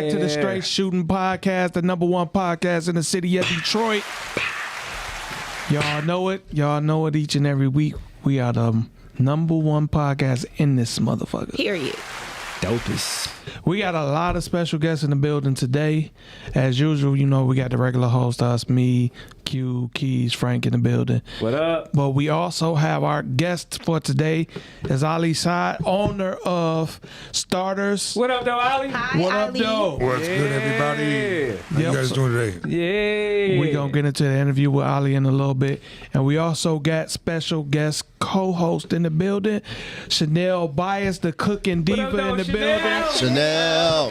back to the Str8 Shoot'N podcast, the #1 podcast in the city of Detroit. Y'all know it. Y'all know it each and every week. We are the #1 podcast in this motherfucker. Period. Dopest. We got a lot of special guests in the building today. As usual, you know, we got the regular host, us, me, Q, Keys, Frank in the building. What up? But we also have our guest for today is Ali Saad, owner of Starters. What up, though, Ali? Hi, What up, Ali. though? What's good, everybody? How Yep. you guys doing today? Yeah. We're going to get into the interview with Ali in a little bit. And we also got special guest co-host in the building, Chanel Bias, the cooking diva What up, though, in the Chanel? building. Chanel.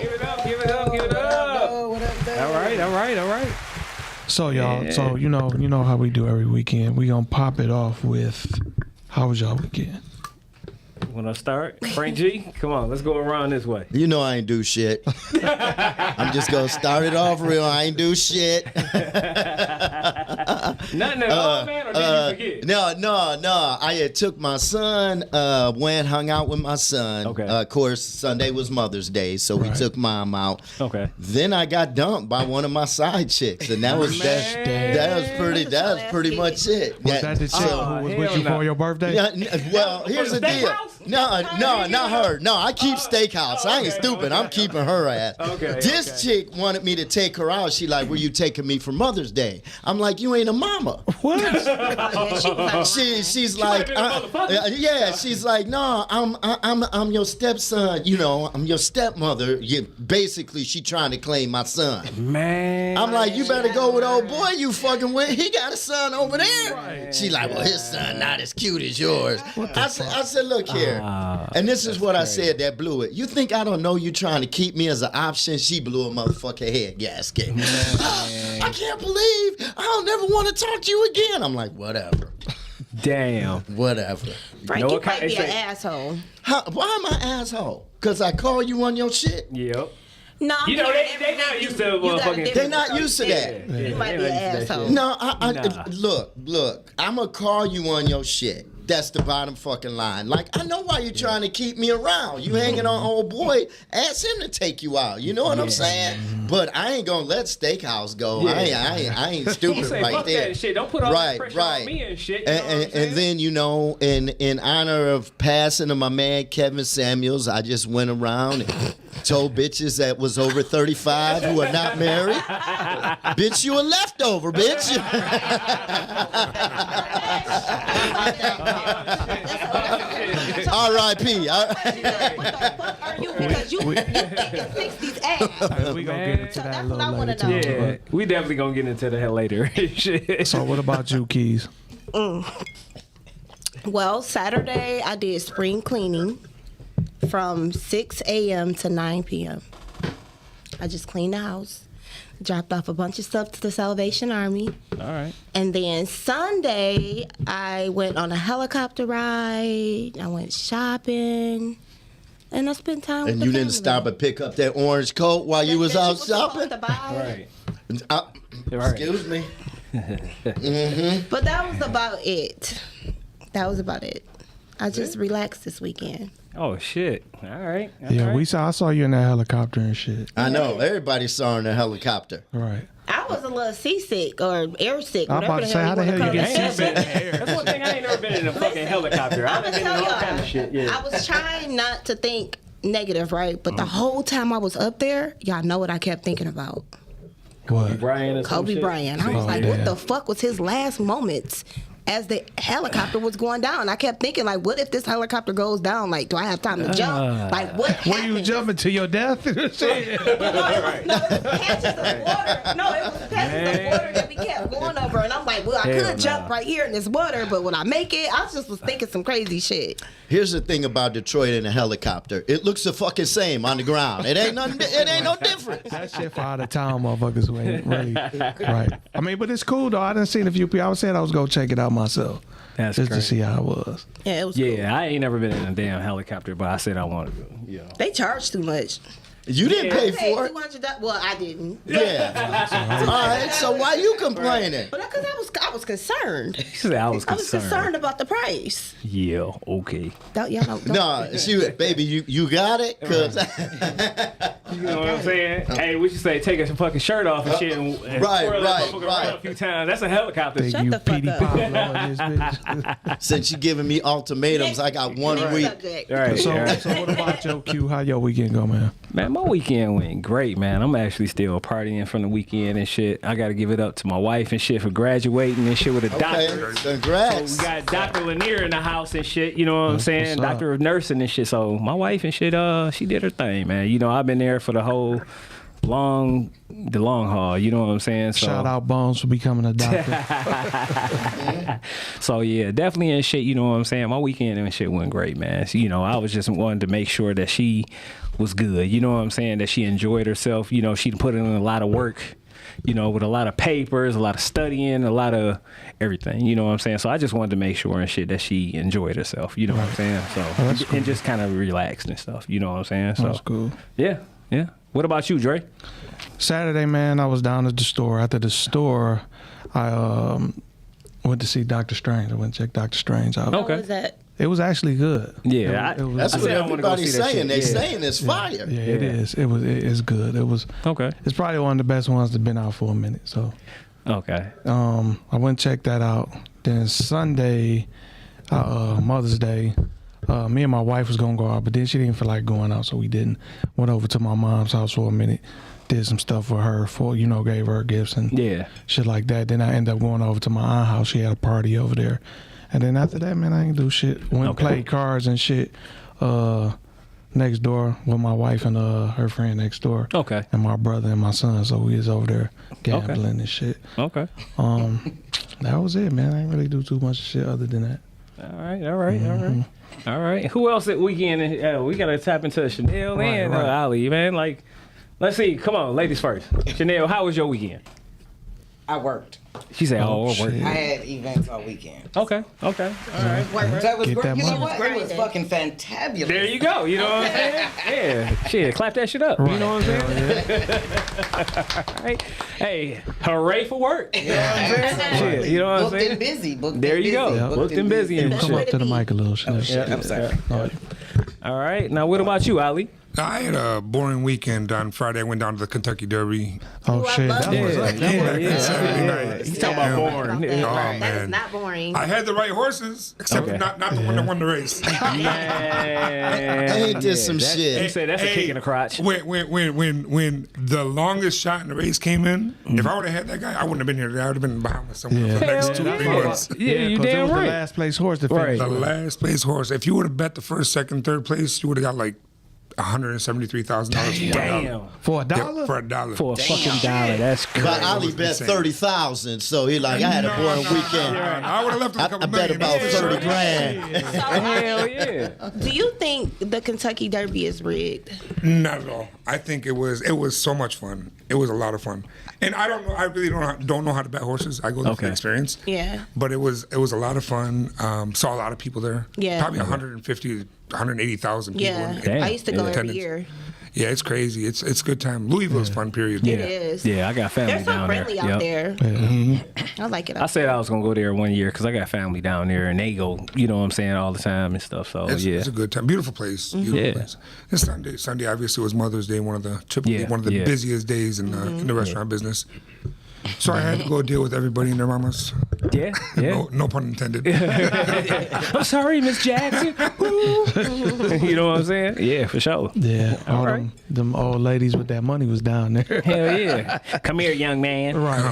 Give it up, give it up, give it up. All right. So, y'all, so you know how we do every weekend. We going to pop it off with, how was y'all weekend? Want to start? Frank G, come on, let's go around this way. You know I ain't do shit. I'm just gonna start it off real. I ain't do shit. Nothing at all, man, or did you forget? No. I had took my son, went hung out with my son. Okay. Of course, Sunday was Mother's Day, so we took mom out. Okay. Then I got dumped by one of my side chicks, and that was pretty much it. Was that the chick who was with you for your birthday? Yeah, well, here's the deal. Steakhouse? No, not her. No, I keep Steakhouse. I ain't stupid. I'm keeping her ass. Okay, This chick wanted me to take her out. She like, were you taking me for Mother's Day? I'm like, you ain't a mama. What? She's like, yeah. She's like, no, I'm your stepson. You know, I'm your stepmother. Basically, she trying to claim my son. Man. I'm like, you better go with old boy you fucking with. He got a son over there. Right. She like, well, his son not as cute as yours. I said, look here. And this is what I said that blew it. You think I don't know you trying to keep me as an option? She blew a motherfucking head gasket. I can't believe I don't never want to talk to you again. I'm like, whatever. Damn. Whatever. Frank, know you what kind- might be an it's asshole. Why am I asshole? Because I call you on your shit? Yep. No, You know, they not used to motherfucking- They not used to that. You might be an asshole. No, Nah. look. I'm going to call you on your shit. That's the bottom fucking line. Like, I know why you're trying to keep me around. You hanging on old boy, ask him to take you out. You know what I'm saying? But I ain't going to let Steakhouse go. Yeah. I ain't stupid Say, right fuck there. That shit. Don't put all that pressure on me and shit. You know what I'm And saying? then, you know, in honor of passing of my man Kevin Samuels, I just went around and told bitches that was over 35 who are not married, bitch, you a leftover, bitch. R.I.P. What the fuck are you? Because you think it's 60s ass. We going to get into So that a that's what I little wanna later, know. too. Yeah, we definitely gonna get into that later. Shit. So what about you, Keys? Well, Saturday I did spring cleaning from 6 a.m. to 9 p.m. I just cleaned the house, dropped off a bunch of stuff to the Salvation Army. All right. And then Sunday, I went on a helicopter ride. I went shopping. And I spent time with And the you didn't family. stop and pick up that orange coat while you was That out supposed shopping? to buy. Right. Excuse me. But that was about it. I just relaxed this weekend. Oh shit. All right. Yeah, I saw you in that helicopter and shit. I know. Everybody saw her in a helicopter. Right. I was a little seasick or air sick. I'm about to say, how the hell you get seasick? That's one thing I ain't never been in a fucking helicopter. I've been in all kind of shit. Yeah. I was trying not to think negative, right? But the whole time I was up there, y'all know what I kept thinking about. What? Brian or some Kobe shit? Bryant. I was like, yeah. what the fuck was his last moments as the helicopter was going down? I kept thinking, like, what if this helicopter goes down? Like, do I have time to jump? Like, what Were happened? you jumping to your death? No, it was patches of water. No, it was patches of water that we kept going over. And I'm like, well, I Hell could jump right here in this water, but will I make it? I just was thinking some crazy shit. Here's the thing about Detroit in a helicopter. It looks the fucking same on the ground. It ain't no difference. That shit for out of town motherfuckers who ain't really right. I mean, but it's cool though. I done seen a few people. I was saying I was gonna check it out myself. That's just to crazy. see how it was. Yeah, it was cool. Yeah, I ain't never been in a damn helicopter, but I said I wanted to. You know. They charge too much. You didn't pay Hey, for it. $200. Well, I didn't. Yeah. All right. So why you complaining? But because I was concerned. She said I was I was concerned. concerned about the price. Yeah, okay. Don't, y'all don't, No, baby, you got it, cause You know what I'm saying? Hey, we should say take a fucking shirt off and shit and twirl that motherfucker around a few times. That's a helicopter. Thank Shut you, the fuck Petey up. Pablo, in this bitch. Since you giving me ultimatums, I got 1 week. Subject. All right, So, all right. so what about your Q? How your weekend go, man? Man, my weekend went great, man. I'm actually still partying from the weekend and shit. I got to give it up to my wife and shit for graduating and shit with a doctorate. Okay, congrats. So we got Dr. Lanier in the house and shit, you know what I'm saying? what's up. Doctor of nursing and shit. So my wife and shit, she did her thing, man. You know, I've been there for the whole long haul, you know what I'm saying? So, Shout out Bones for becoming a doctor. So yeah, definitely and shit, you know what I'm saying? My weekend and shit went great, man. So, you know, I was just wanting to make sure that she was good, you know what I'm saying? That she enjoyed herself, you know, she put in a lot of work, you know, with a lot of papers, a lot of studying, a lot of everything, you know what I'm saying? So I just wanted to make sure and shit that she enjoyed herself, you know what I'm saying? So that's cool. and just kind of relaxed and stuff, you know what I'm saying? So That's cool. yeah. What about you, Dre? Saturday, man, I was down at the store. After the store, I went to see Dr. Strange. I went to check Dr. Strange out. Okay. What was that? It was actually good. Yeah, It was, That's I what said I wanna go everybody's see that saying. shit. They Yeah. saying it's fire. yeah, it is. It's good. It was. Okay. It's probably one of the best ones that's been out for a minute. So, Okay. I went and checked that out. Then Sunday, Mother's Day, me and my wife was gonna go out, but then she didn't feel like going out, so we didn't. Went over to my mom's house for a minute, did some stuff for her, gave her gifts and Yeah. shit like that. Then I ended up going over to my aunt's house. She had a party over there, and then after that, man, I ain't do shit. Went and Okay. played cards and shit next door with my wife and her friend next door. Okay. And my brother and my son, so we was over there gambling and shit. Okay. That was it, man. I didn't really do too much shit other than that. All right. All right. Who else at weekend? We gotta tap into Chanel and right. Ali, man. Like, let's see. Come on, ladies first. Chanel, how was your weekend? I worked. She said, "Oh, work." shit. I had events all weekend. Okay. All right. That was Get great. that You know money. what? It was fucking fantabulous. There you go. You know what I'm saying? Yeah. Shit, clap that shit up. You know what I'm saying? All right. Hey, hooray for work. You know what I'm saying? Shit, you know what I'm Booked and saying? busy. Booked There and you busy. go. Booked and busy and Come shit. up to the mic a little. Shit. I'm sorry. All right. Now, what about you, Ali? I had a boring weekend on Friday. I went down to the Kentucky Derby. Oh I shit, love that it. was like Came back on Saturday night. He's talking about Yeah. boring. That, Yeah. Oh, that is man. not boring. I had the right horses, except Okay. not the one that won the race. Man. Ain't this some That- shit? You said that's a kick in the crotch. When the longest shot in the race came in, if I would have had that guy, I wouldn't have been here. I would have been behind somewhere for the next Hell 2-3 yeah. months. Yeah, you 'cause it damn was the right. last place horse to Right. finish. The last place horse. If you would have bet the first, second, third place, you would have got like $173,000 for Damn. For $1? For $1. For a fucking dollar. That's crazy. But Ali bet insane. 30,000, so he like I had a boring weekend. I would have left him a I couple bet million. about 30 grand. Hell yeah. Do you think the Kentucky Derby is rigged? Not at all. I think it was so much fun. It was a lot of fun. And I don't know. I really don't know how to bet horses. I go there for the Okay. experience. Yeah. But it was a lot of fun. Saw a lot of people there. Yeah. Probably 150, 180,000 people. Yeah. Damn. I used to go Yeah. every Attendance. year. Yeah, it's crazy. It's a good time. Louisville's fun. Period. Yeah. It is. Yeah, I got family They're so down friendly there. out Yep. there. I like it I out said I was gonna go there one year because I got family down there and they go, you know what I'm saying, all the time and stuff. So It's, yeah, it's a good time. Beautiful place. Beautiful Yeah. place. And Sunday obviously was Mother's Day, one of the Yeah. busiest days in the restaurant business. So I had to go deal with everybody and their mamas. yeah. No pun intended. I'm sorry, Miss Jackson. You know what I'm saying? Yeah, for sure. Yeah, all right. them old ladies with that money was down there. Hell yeah. Come here, young man. Right.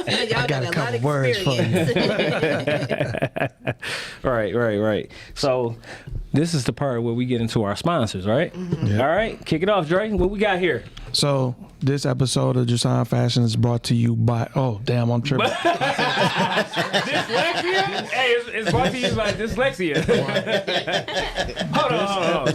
there. Y'all got a a couple lot of words for you. experience. Right. So this is the part where we get into our sponsors, right? Yeah. All right, kick it off, Dre. What we got here? So this episode of Jason Fashion is brought to you by. Oh damn, I'm tripping. Dyslexia? Hey, it's brought to you by dyslexia. Hold on.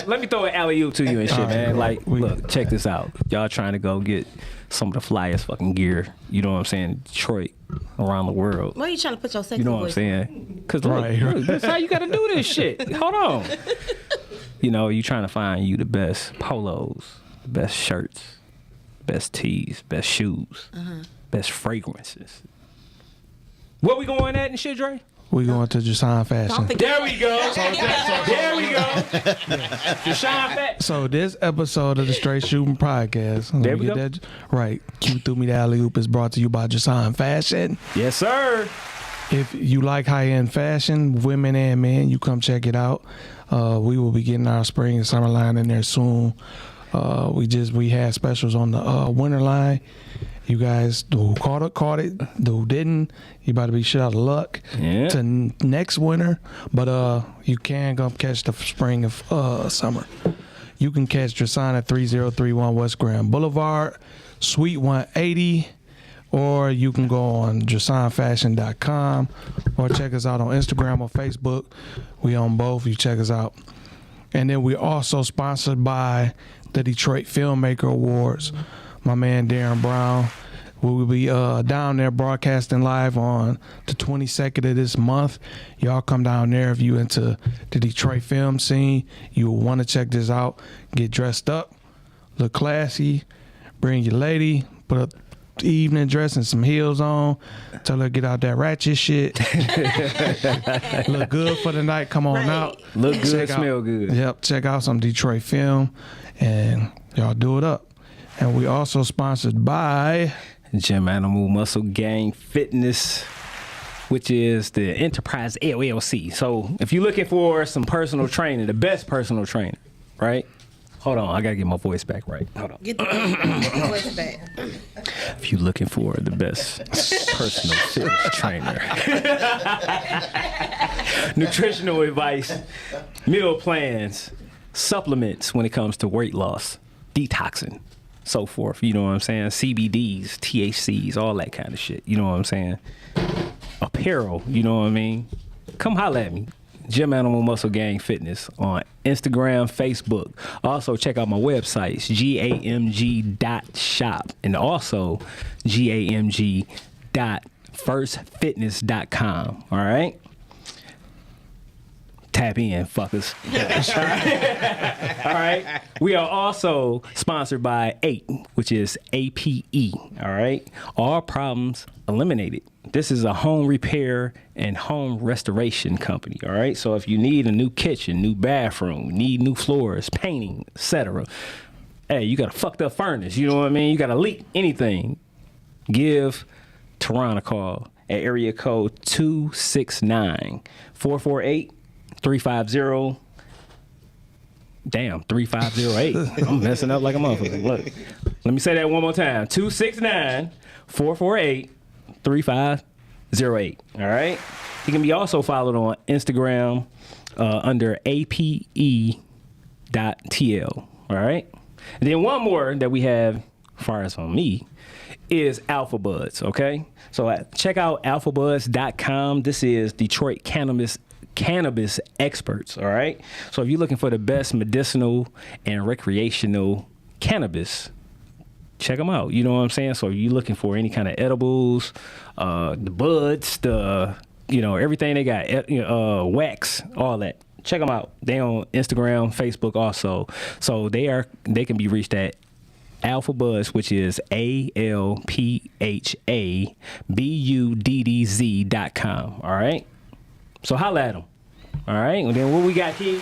Let me throw an alley-oop to you and shit, man. Like, look, check this out. Y'all trying to go get some of the flyest fucking gear, you know what I'm saying, Detroit, around the world. Why are you trying to put your sexy You know what I'm voice? saying? Because Right. look, that's how you got to do this shit. Hold on. You know, you trying to find you the best polos, the best shirts, best tees, best shoes, best fragrances. Where we going at and shit, Dre? We going to Shoot'N Fashion. There we go. There we go. Shoot'N Fashion. So this episode of the Str8 Shoot'N podcast, let There me we get go. that right. Q threw me the alley oop is brought to you by Shoot'N Fashion. Yes, sir. If you like high end fashion, women and men, you come check it out. We will be getting our spring and summer line in there soon. We had specials on the winter line. You guys who caught it. Who didn't, you about to be shit out of luck Yeah. to next winter. But you can come catch the spring of summer. You can catch Shoot'N at 3031 West Grand Boulevard, Suite 180. Or you can go on JoSignFashion.com or check us out on Instagram or Facebook. We on both. You check us out. And then we're also sponsored by the Detroit Filmmaker Awards. My man Darren Brown. We will be down there broadcasting live on the 22nd of this month. Y'all come down there if you into the Detroit film scene. You will want to check this out. Get dressed up, look classy, bring your lady, put up evening dress and some heels on. Tell her to get out that ratchet shit. Look good for the night. Come on Right. out. Look good, Check out- smell good. Yep. Check out some Detroit film and y'all do it up. And we also sponsored by Gym Animal Muscle Gang Fitness, which is the Enterprise LLC. So if you're looking for some personal training, the best personal trainer, right? Hold on, I gotta get my voice back right. Hold on. Get the voice back. If you're looking for the best personal fitness trainer, nutritional advice, meal plans, supplements when it comes to weight loss, detoxing, so forth. You know what I'm saying? CBDs, THCs, all that kind of shit. You know what I'm saying? Apparel, you know what I mean? Come holla at me. Gym Animal Muscle Gang Fitness on Instagram, Facebook. Also, check out my websites, gamg.shop and also gamg.firstfitness.com. All right? Tap in, fuckers. All right. We are also sponsored by 8, which is APE. All right. All problems eliminated. This is a home repair and home restoration company. All right. So if you need a new kitchen, new bathroom, need new floors, painting, etc. Hey, you got a fucked up furnace. You know what I mean? You got a leak, anything. Give Tehran a call at area code 269-448-3508. 3508. I'm messing up like a motherfucker. Look, let me say that one more time. 269-448-3508. All right. He can be also followed on Instagram under ape.tl. All right. And then one more that we have, as far as on me, is Alpha Buds. Okay. So check out alphabuds.com. This is Detroit cannabis experts. All right. So if you're looking for the best medicinal and recreational cannabis, check them out. You know what I'm saying? So if you're looking for any kind of edibles, the buds, everything they got, wax, all that, check them out. They on Instagram, Facebook also. So they can be reached at Alpha Buds, which is ALPHABUDDZ.com. All right. So holla at them. All right. And then what we got here?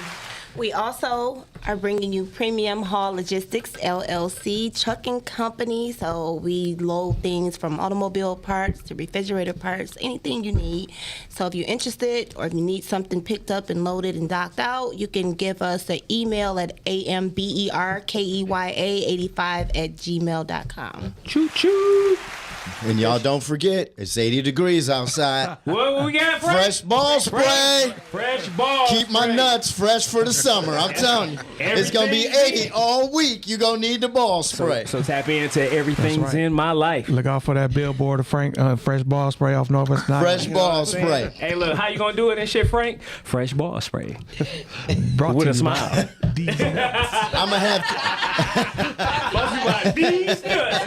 We also are bringing you Premium Haul Logistics LLC trucking company. So we load things from automobile parts to refrigerator parts, anything you need. So if you're interested or if you need something picked up and loaded and docked out, you can give us an email at amberkeya85@gmail.com. Choo choo. And y'all don't forget, it's 80 degrees outside. What we got? Fresh ball spray. Fresh ball. Keep my nuts fresh for the summer. I'm telling you. It's going to be 80 all week. You're going to need the ball spray. So tap into everything's That's right. in my life. Look out for that billboard of Frank Fresh Ball Spray off Northwest 9. Fresh ball spray. Hey, look, how you gonna do it and shit, Frank? Fresh ball spray. Brought With to a you smile. by these nuts. I'm going to have These nuts.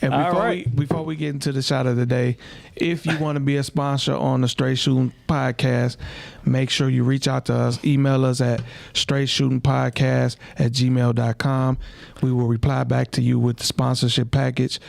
And All before right. before we get into the shot of the day, if you want to be a sponsor on the Straight Shooting Podcast, make sure you reach out to us. Email us at straightshootingpodcast@gmail.com. We will reply back to you with the sponsorship package.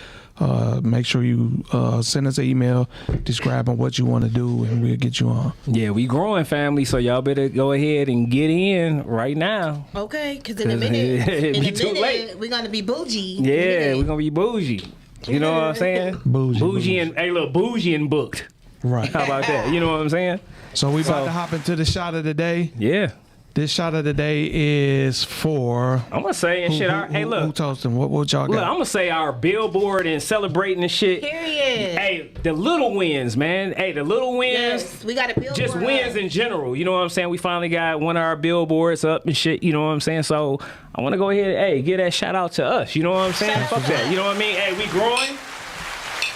Make sure you send us an email describing what you want to do, and we'll get you on. Yeah, we growing, family, so y'all better go ahead and get in right now. Okay, because in a 'Cause minute, it be too late. we're gonna be bougie. Yeah, we're gonna be bougie. You know what I'm saying? Bougie. And hey, look, bougie and booked. Right. How about that? You know what I'm saying? So we about to hop into the shot of the day. Yeah. This shot of the day is for I'm gonna say and shit. Hey, who look, toasting? What y'all look. got? I'm gonna say our billboard and celebrating and shit. Period. Hey, the little wins, man. Hey, the little wins. Yes, we got a billboard. Just wins in general. You know what I'm saying? We finally got one of our billboards up and shit. You know what I'm saying? So I want to go ahead, hey, give that shout out to us. You know what I'm saying? Fuck that. You know what I mean? Hey, we growing.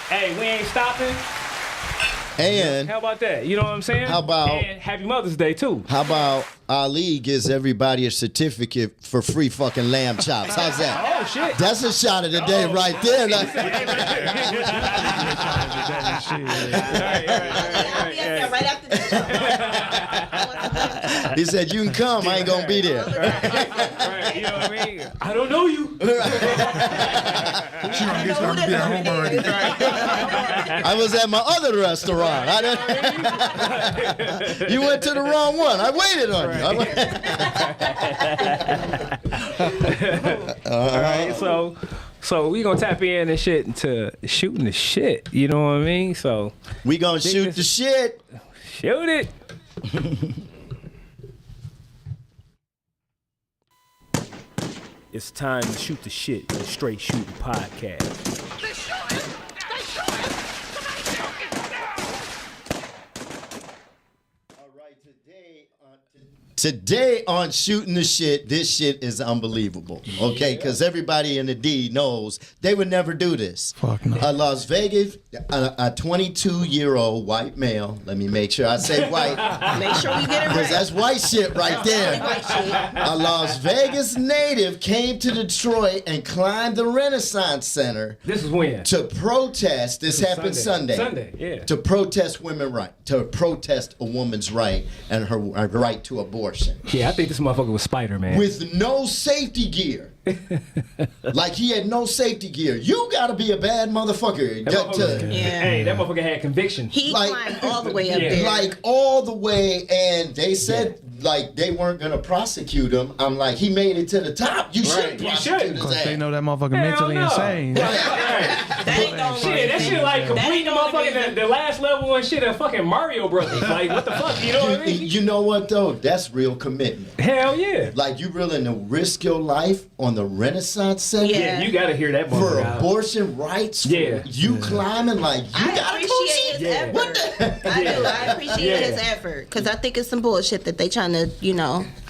Hey, we ain't stopping. And How about that? You know what I'm saying? How about- And Happy Mother's Day too. how about Ali gives everybody a certificate for free fucking lamb chops? How's that? Oh shit. That's a shot of the day right there. Like, I'll be up there right after this show. he said, "You can come. I ain't gonna be there." Right, you know what I mean? I don't know you. She gonna get started to be at home already. I was at my other restaurant. You went to the wrong one. I waited on you. All right, so we gonna tap in and shit into shooting the shit. You know what I mean? So We gonna shoot the shit. shoot it. It's time to shoot the shit. The Straight Shooting Podcast. Today on Shooting the Shit, this shit is unbelievable. Okay, because everybody in the D knows they would never do this. Fuck no. Las Vegas, a 22-year-old white male. Let me make sure I say white, Make sure we get it because right. that's white shit right there. White shit. A Las Vegas native came to Detroit and climbed the Renaissance Center This is when. to protest. This happened Sunday. Sunday, yeah. To protest women's right, to protest a woman's right and her right to abortion. Yeah, I think this motherfucker was Spider-Man. With no safety gear. Like he had no safety gear. You gotta be a bad motherfucker. Hey, that motherfucker had conviction. He Like- climbed all the way up Yeah. there. Like all the way, and they said like they weren't gonna prosecute him. I'm like, he made it to the top. You should You prosecute should. his Because they ass. know that motherfucker Hell mentally no. insane. that ain't gonna Shit, that shit like completing the motherfucking the last level and shit of fucking Mario Brothers. Like, what the fuck? You know what I mean? You know what though? That's real commitment. Hell yeah. Like you willing to risk your life on the Renaissance Center Yeah. Yeah, you gotta hear that for motherfucker out. abortion rights? Yeah. For you climbing like you I gotta go appreciate shit. his effort. What the? I do. I appreciate Yeah. his effort because I think it's some bullshit that they trying to,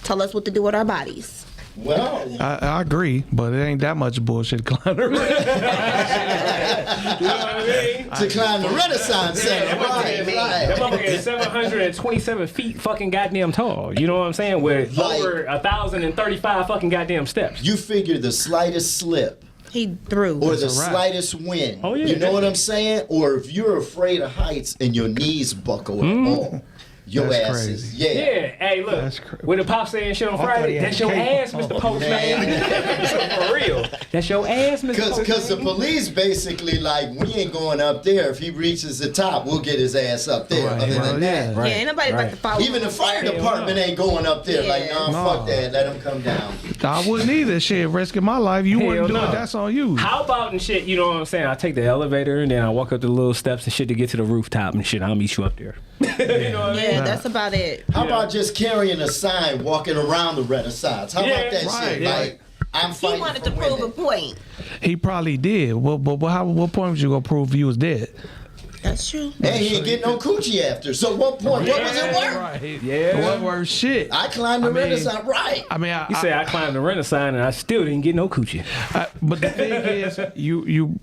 tell us what to do with our bodies. Well, I agree, but it ain't that much bullshit climbing. You know what I mean? to climb the Renaissance Center. That Right. motherfucker is 727 feet fucking goddamn tall. You know what I'm saying? With Like- over 1,035 fucking goddamn steps. You figure the slightest slip He threw. or the a wrap. slightest wind. Oh, yeah. You know what I'm saying? Or if you're afraid of heights and your knees buckle at all, your That's ass is crazy. Yeah, hey, look. That's crazy. When the pop saying shit on Friday, that's your ass, Mr. Postman. For real. That's your ass, Mr. Because the Postman. police basically like, we ain't going up there. If he reaches the top, we'll get his ass up there. Right. Other Well, than that. Yeah, ain't nobody about to follow. Even the fire Hell department no. ain't going up there. Like, Yeah. nah, No. fuck that. Let him come down. I wouldn't either. Shit, risking my life. You wouldn't do no. it. That's on you. How about and shit, you know what I'm saying? I take the elevator and then I walk up the little steps and shit to get to the rooftop and shit. I'll meet you up there. You know what I mean? Yeah, that's about it. How about just carrying a sign, walking around the Renaissance? How Yeah, about that right, shit? yeah. Like, I'm He fighting wanted for to prove a women. point. He probably did. What point was you gonna prove you was dead? That's true. And he ain't getting no coochie after. So what point? What was it worth? Right. Yeah. What worth shit? I climbed the Renaissance. Right. I mean, You say I climbed the Renaissance and I still didn't get no coochie. but the thing is, you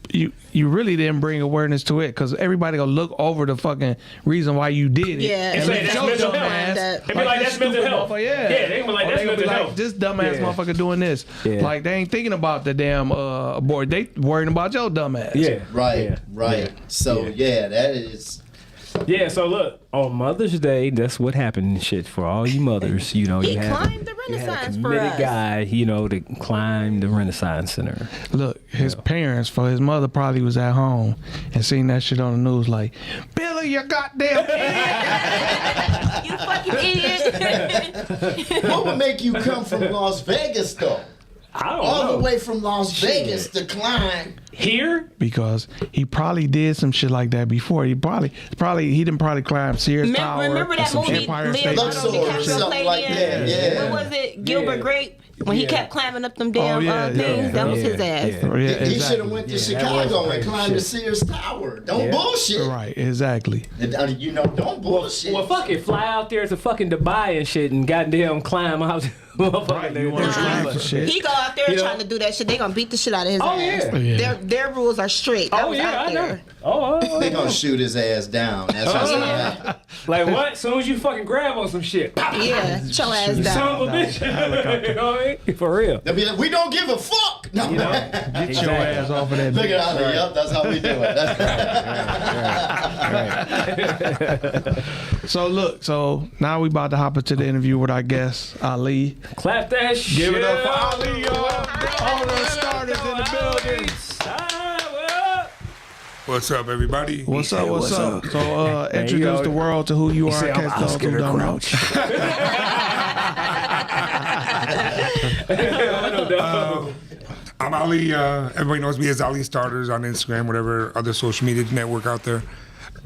really didn't bring awareness to it because everybody gonna look over the fucking reason why you did it. Yeah. and say let that's your mental dumb health. ass, They be like, this that's mental stupid health. motherfucker, Yeah, Yeah, they gonna be like, Or that's they gonna be mental like, health. this dumbass Yeah. motherfucker doing this. Yeah. Like they ain't thinking about the damn abort. They worrying about your dumb ass. Yeah. Right. Yeah. Right. So yeah, that is. Yeah, so look, on Mother's Day, that's what happened and shit for all you mothers. You know, He you had climbed the you had a Renaissance for committed us. guy, you know, to climb the Renaissance Center. Look, his parents, for his mother probably was at home and seen that shit on the news like, Billy, you goddamn idiot. You fucking idiot. What would make you come from Las Vegas though? I don't All know. the way from Las Vegas to climb. Here? Because he probably did some shit like that before. He didn't probably climb Sears Tower. Remember that some movie Empire State Leonardo Building. Building. DiCaprio Something played like in? that, yeah. What was it? Gilbert Yeah. Grape? When he Yeah. kept climbing up them damn yeah, things? yeah, That was yeah, his ass. yeah. Yeah, He exactly. should have went to Yeah, that Chicago was and climbed crazy the shit. Sears Tower. Don't Yeah. bullshit. Right, exactly. You know, don't bullshit. Well, fuck it. Fly out there to fucking Dubai and shit and goddamn climb out. Right, you wanna climb for shit. He go out there You know? trying to do that shit. They gonna beat the shit out of his Oh, ass. yeah. Yeah. Their rules are strict. I Oh, was yeah, out I know. there. They gonna shoot his ass down. That's what's gonna happen. Like what? As soon as you fucking grab on some shit. Yeah, get your ass Son down. of a bitch. You know what I mean? For real. They'll be like, we don't give a fuck. No. You know? Get your ass off of that. Look at how yep, that's how we do it. So now we about to hop into the interview with our guest, Ali. Clap that shit. Give it up for Ali, y'all. All the starters in the building. What's up, everybody? What's up? What's up? So you introduce know, the world to who you are. say in I'm case those Oscar who the don't know. Grouch. I'm Ali. Everybody knows me as Ali Starters on Instagram, whatever other social media network out there.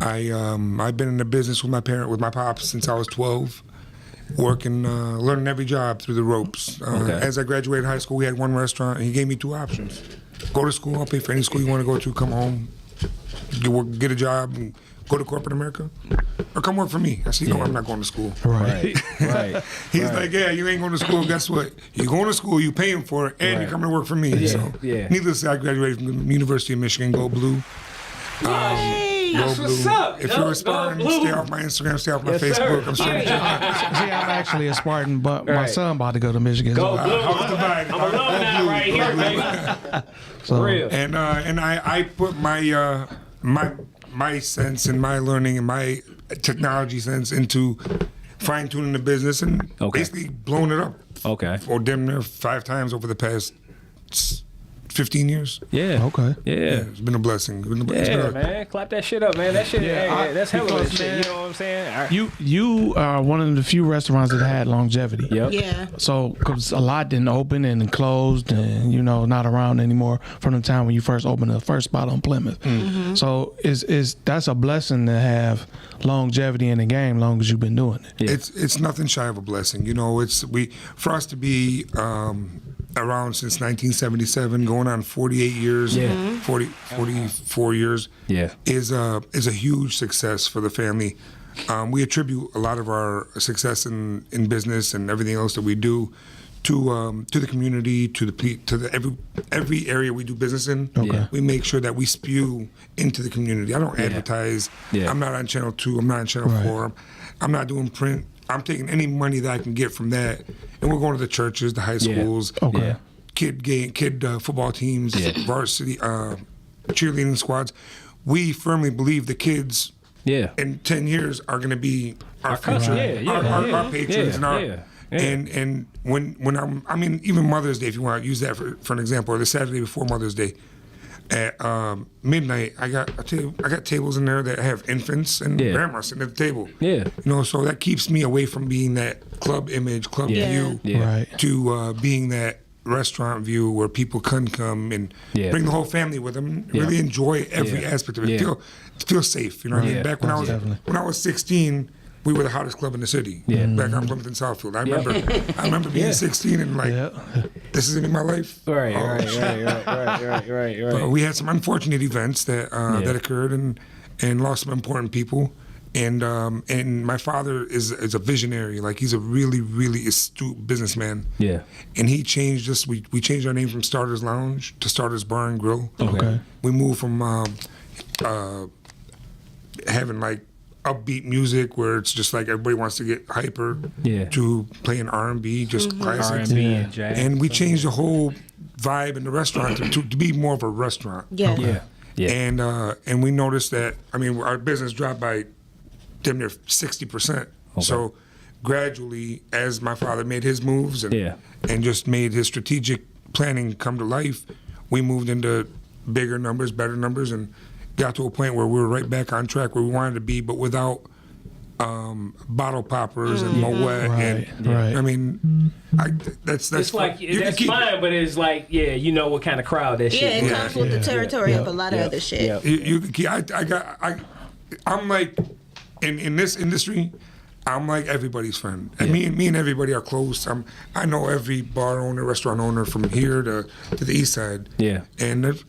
I've been in the business with my pops since I was 12, working, learning every job through the ropes. As I graduated high school, we had one restaurant, and he gave me two options: go to school, I'll pay for any school you want to go to, come home, get a job, and go to corporate America, or come work for me. I said, no, I'm not going to school. Right. Right. He's like, yeah, you ain't going to school. Guess what? You're going to school, you paying for it, and you're coming to work for me. Yeah, So, yeah. needless to say, I graduated from the University of Michigan, Go Blue. That's Go what's Blue. up. If Go- you're a go Spartan, Blue. stay off my Instagram, stay off my Yes, Facebook. sir. I'm sorry. See, I'm actually a Spartan, but my Right. son about to go to Michigan. Go so- Blue. How's the vibe? I'm a alumni right here, baby. so, For real. And I put my sense and my learning and my technology sense into fine tuning the business and Okay. basically blowing it up. Okay. Or damn near 5 times over the past 15 years. Yeah. Okay. Yeah. It's been a blessing. It's been Yeah, a- man. Clap that shit up, man. That shit, Yeah, that's hella because, shit. man, You know what I'm saying? You are one of the few restaurants that had longevity. Yep. Yeah. So, because a lot didn't open and closed, and not around anymore from the time when you first opened the first spot on Plymouth. So, that's a blessing to have longevity in the game, long as you've been doing it. Yeah. It's nothing shy of a blessing. For us to be around since 1977, going on 48 years, Yeah. 44 years, Yeah. is a huge success for the family. We attribute a lot of our success in business and everything else that we do to the community, to every area we do business in. Okay. We make sure that we spew into the community. I don't advertise. Yeah. I'm not on Channel 2. I'm not on Channel 4. I'm not doing print. I'm taking any money that I can get from that, and we're going to the churches, the high schools, Okay. Yeah. kid football teams, varsity cheerleading squads. We firmly believe the kids Yeah. in 10 years are going to be our customers. future, Yeah, yeah, our patrons, yeah, and our yeah, yeah. and when even Mother's Day, if you want to use that for an example, or the Saturday before Mother's Day. At midnight, I got tables in there that have infants and Yeah. grandma sitting at the table. Yeah. So that keeps me away from being that club image, club Yeah. view, Yeah. Right. to being that restaurant view where people can come and Yeah. bring the whole family with them and Yeah. really enjoy every Yeah. aspect of it. Yeah. Feel safe. You know what I mean? Yeah. Back when Definitely. when I was 16. We were the hottest club in the city. Yeah. Back on Plymouth and Southfield. I remember being 16 and like, Yeah. this isn't in my life. Right, Oh, right, shit. right. We had some unfortunate events that occurred, and and lost some important people. And my father is a visionary. Like, he's a really, really astute businessman. Yeah. And he changed us. We changed our name from Starters Lounge to Starters Bar and Grill. Okay. We moved from having like upbeat music where it's just like everybody wants to get hyper, to playing R&B, just classics. R&B and jazz. And we changed the whole vibe in the restaurant to be more of a restaurant. Yeah. And we noticed that, I mean, our business dropped by damn near 60%. So gradually, as my father made his moves and just made his strategic planning come to life, we moved into bigger numbers, better numbers, and got to a point where we were right back on track where we wanted to be, but without bottle poppers and Moet. Right. I mean, that's It's like you can that's keep fine, but it's like you know what kind of crowd that shit. Yeah, it is. comes with the territory of a lot of other shit. Yeah. You can keep. I'm like in this industry. I'm like everybody's friend, and me and everybody are close. I know every bar owner, restaurant owner from here to the east side. Yeah. And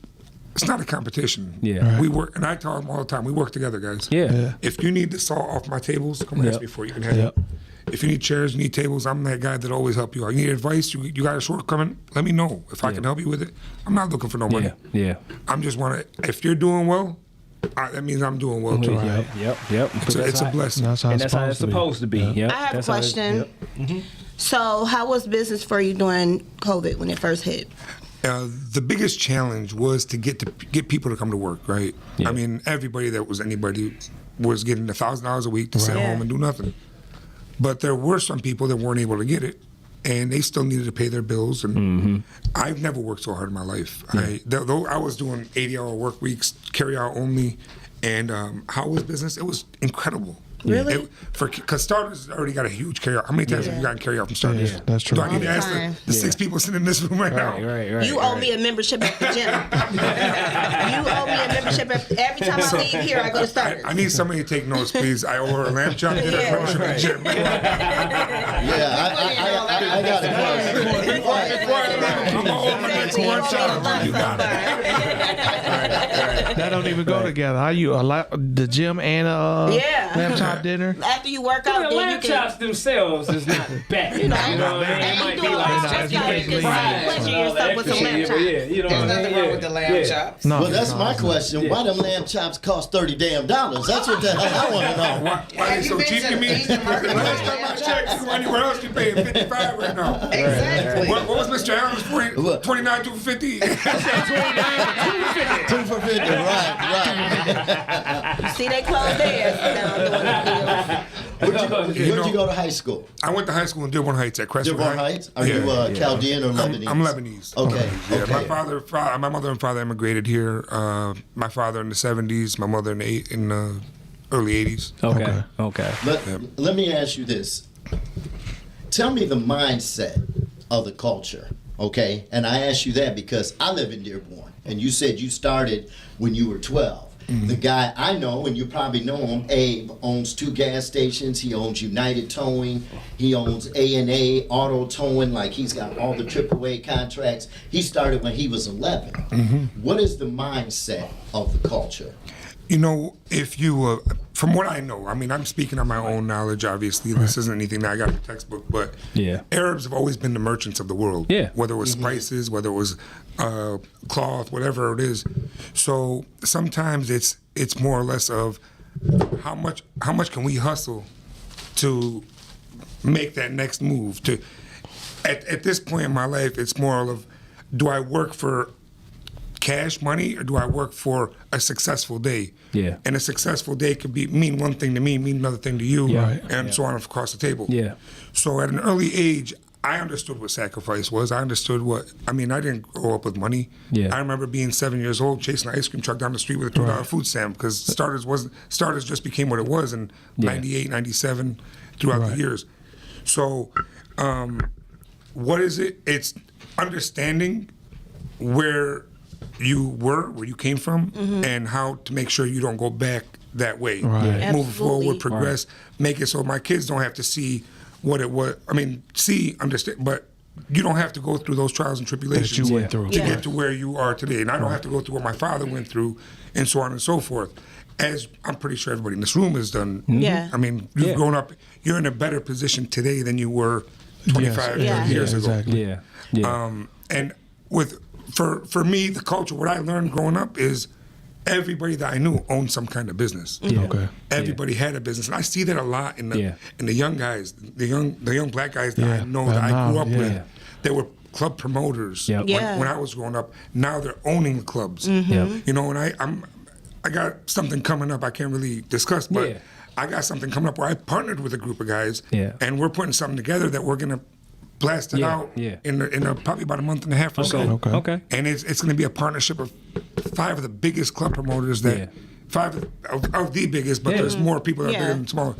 it's not a competition. Yeah. Right. We work, and I tell them all the time, we work together, guys. Yeah. If you need the salt off my tables, come and ask me for it. You can have it. If you need chairs, you need tables, I'm that guy that always help you out. You need advice, you got a shortcoming, let me know. If I can help you with it, I'm not looking for no money. Yeah. I'm just if you're doing well, that means I'm doing well too. Yep. It's a blessing. That's how And that's how it's supposed to be. Yep. I have That's a how question. So, how was business for you during COVID when it first hit? The biggest challenge was to get people to come to work, right? Yeah. I mean, everybody that was anybody was getting $1,000 a week to sit home and do nothing. But there were some people that weren't able to get it, and they still needed to pay their bills. And I've never worked so hard in my life. Though I was doing 80-hour work weeks, carry out only, and how was business? It was incredible. Really? Because Starters already got a huge carry out. How many times have you gotten carry out from Starters? Yeah, that's true. Do I need to All ask the time. the 6 people sitting in this room right now? Right. You owe me a membership at the gym. You owe me a membership every time I leave here. I go to Starters. I need somebody to take notes, please. I owe her a lamb chop dinner, membership at the gym. I got a I'm all over the next one shot. You got it. That don't even go together. How you the gym and lamb chop dinner? After you work out, The then lamb you can. chops themselves is not bad. You know what I mean? It And might you be do a like lot just just gotta basically just pleasure yourself with some lamb chops. you know There's what I nothing mean? wrong with the lamb chops. No. Well, that's my question. Why them lamb chops cost $30 damn? That's what the hell I want to know. Why Have they you so been cheap to to me? Eastern Market? The last time I checked, you go anywhere else, you're paying $55 right now. Exactly. What was Mr. Allen's for? $29 to $50. 2 for 50, right. You see, they closed theirs now doing the deals. Where'd you go to high school? I went to high school in Dearborn Heights at Crestwood Dearborn High. Heights? Are you Chaldean or Lebanese? I'm Lebanese. Okay. Yeah, okay. my mother and father immigrated here. My father in the 70s, my mother in the early 80s. Okay. Let me ask you this. Tell me the mindset of the culture, okay? And I ask you that because I live in Dearborn, and you said you started when you were 12. The guy I know, and you probably know him, Abe, owns 2 gas stations. He owns United Towing. He owns A&A Auto Towing. Like, he's got all the AAA contracts. He started when he was 11. What is the mindset of the culture? You know, if you, from what I know, I mean, I'm speaking on my own knowledge, obviously. This isn't anything that I got in the textbook, but Arabs have always been the merchants of the world. Yeah. Whether it was spices, whether it was cloth, whatever it is. So sometimes it's more or less of how much can we hustle to make that next move. At this point in my life, it's more of, do I work for cash money or do I work for a successful day? Yeah. And a successful day could mean one thing to me, mean another thing to you, and so on across the table. Yeah. So at an early age, I understood what sacrifice was. I understood I didn't grow up with money. Yeah. I remember being 7 years old chasing an ice cream truck down the street with a $2 food stamp because Starters just became what it was in 98, 97, throughout the years. So what is it? It's understanding where you came from, and how to make sure you don't go back that way. Right. Move forward, progress, make it so my kids don't have to see what it was. Understand, but you don't have to go through those trials and tribulations That you went through. to get to where you are today. And I don't have to go through what my father went through, and so on and so forth. as I'm pretty sure everybody in this room has done. Yeah. I mean, you've grown up. You're in a better position today than you were 25 Yeah. years ago. Exactly. And for me, the culture, what I learned growing up is everybody that I knew owned some kind of business. Okay. Everybody had a business, and I see that a lot in the young guys, the young black guys that I know that I grew up with. They were club promoters when I was growing up. Now they're owning clubs. You know, and I got something coming up I can't really discuss, but I got something coming up where I partnered with a group of guys, and we're putting something together that we're gonna blast it out in probably about a month and a half or so. Okay. And it's going to be a partnership of 5 of the biggest club promoters 5 of the biggest, but there's more people that are bigger and smaller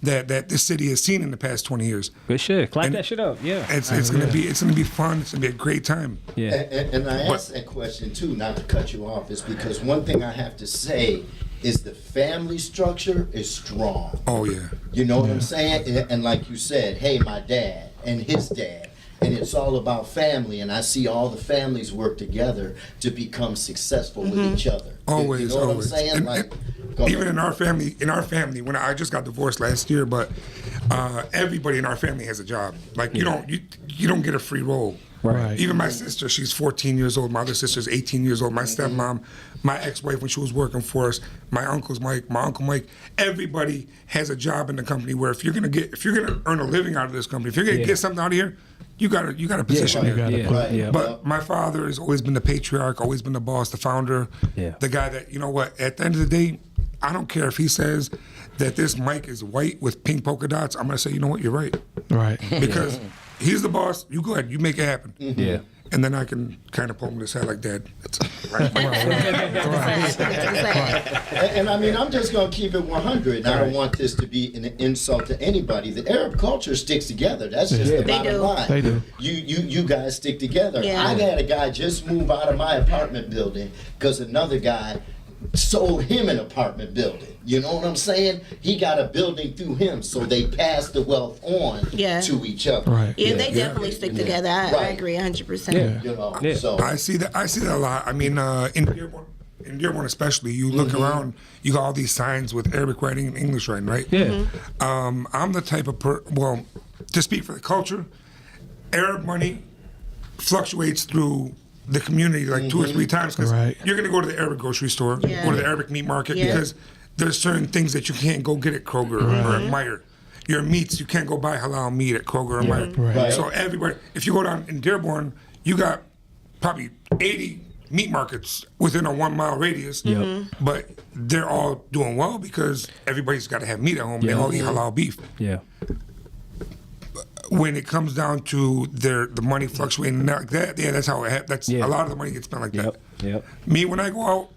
that this city has seen in the past 20 years. Good shit. Clap that shit up. Yeah. It's going to be fun. It's going to be a great time. Yeah. And I asked that question too, not to cut you off, is because one thing I have to say is the family structure is strong. Oh yeah. You know what I'm saying? And like you said, hey, my dad and his dad, and it's all about family, and I see all the families work together to become successful with each other. Always, you know what I'm saying? And, like, even in our family, when I just got divorced last year, but everybody in our family has a job. Like you don't get a free roll. Right. Even my sister, she's 14 years old. My other sister's 18 years old. My stepmom, my ex-wife when she was working for us, my uncle Mike. Everybody has a job in the company where if you're gonna earn a living out of this company, if you're gonna get something out of here, you got a position here. But my father has always been the patriarch, always been the boss, the founder, the guy that, you know what, at the end of the day, I don't care if he says that this mic is white with pink polka dots. I'm gonna say, you know what, you're right. Right. Because he's the boss. You go ahead. You make it happen. Yeah. And then I can kind of pull him to the side like that. And I mean, I'm just going to keep it 100. And I don't want this to be an insult to anybody. The Arab culture sticks together. That's just the bottom line. They do. You guys stick together. Yeah. I had a guy just move out of my apartment building because another guy sold him an apartment building. You know what I'm saying? He got a building through him, so they passed the wealth on to each other. Right. Yeah, they definitely stick together. I agree 100%. You know, so I see that a lot. I mean, in Dearborn especially, you look around, you got all these signs with Arabic writing and English writing, right? Yeah. I'm the type of to speak for the culture, Arab money fluctuates through the community like 2 or 3 times because you're going to go to the Arabic grocery store, go to the Arabic meat market because there's certain things that you can't go get at Kroger or at Meijer. Your meats, you can't go buy halal meat at Kroger or Meijer. Right. So everybody, if you go down in Dearborn, you got probably 80 meat markets within a 1 mile radius, but they're all doing well because everybody's got to have meat at home. They all eat halal beef. Yeah. When it comes down to the money fluctuating like that, that's how it happens. A lot of the money gets spent like that. Yep. Me, when I go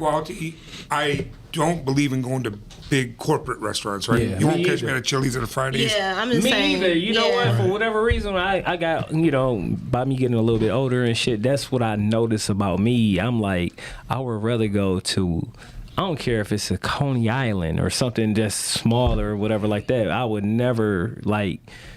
out to eat, I don't believe in going to big corporate restaurants, right? Yeah. You won't Me catch me either. at a Chili's or a Fridays. Yeah, I'm just Me saying. either. You know what? For whatever reason, I got, by me getting a little bit older and shit, that's what I notice about me. I'm like, I would rather go to, I don't care if it's a Coney Island or something just smaller or whatever like that. I would never,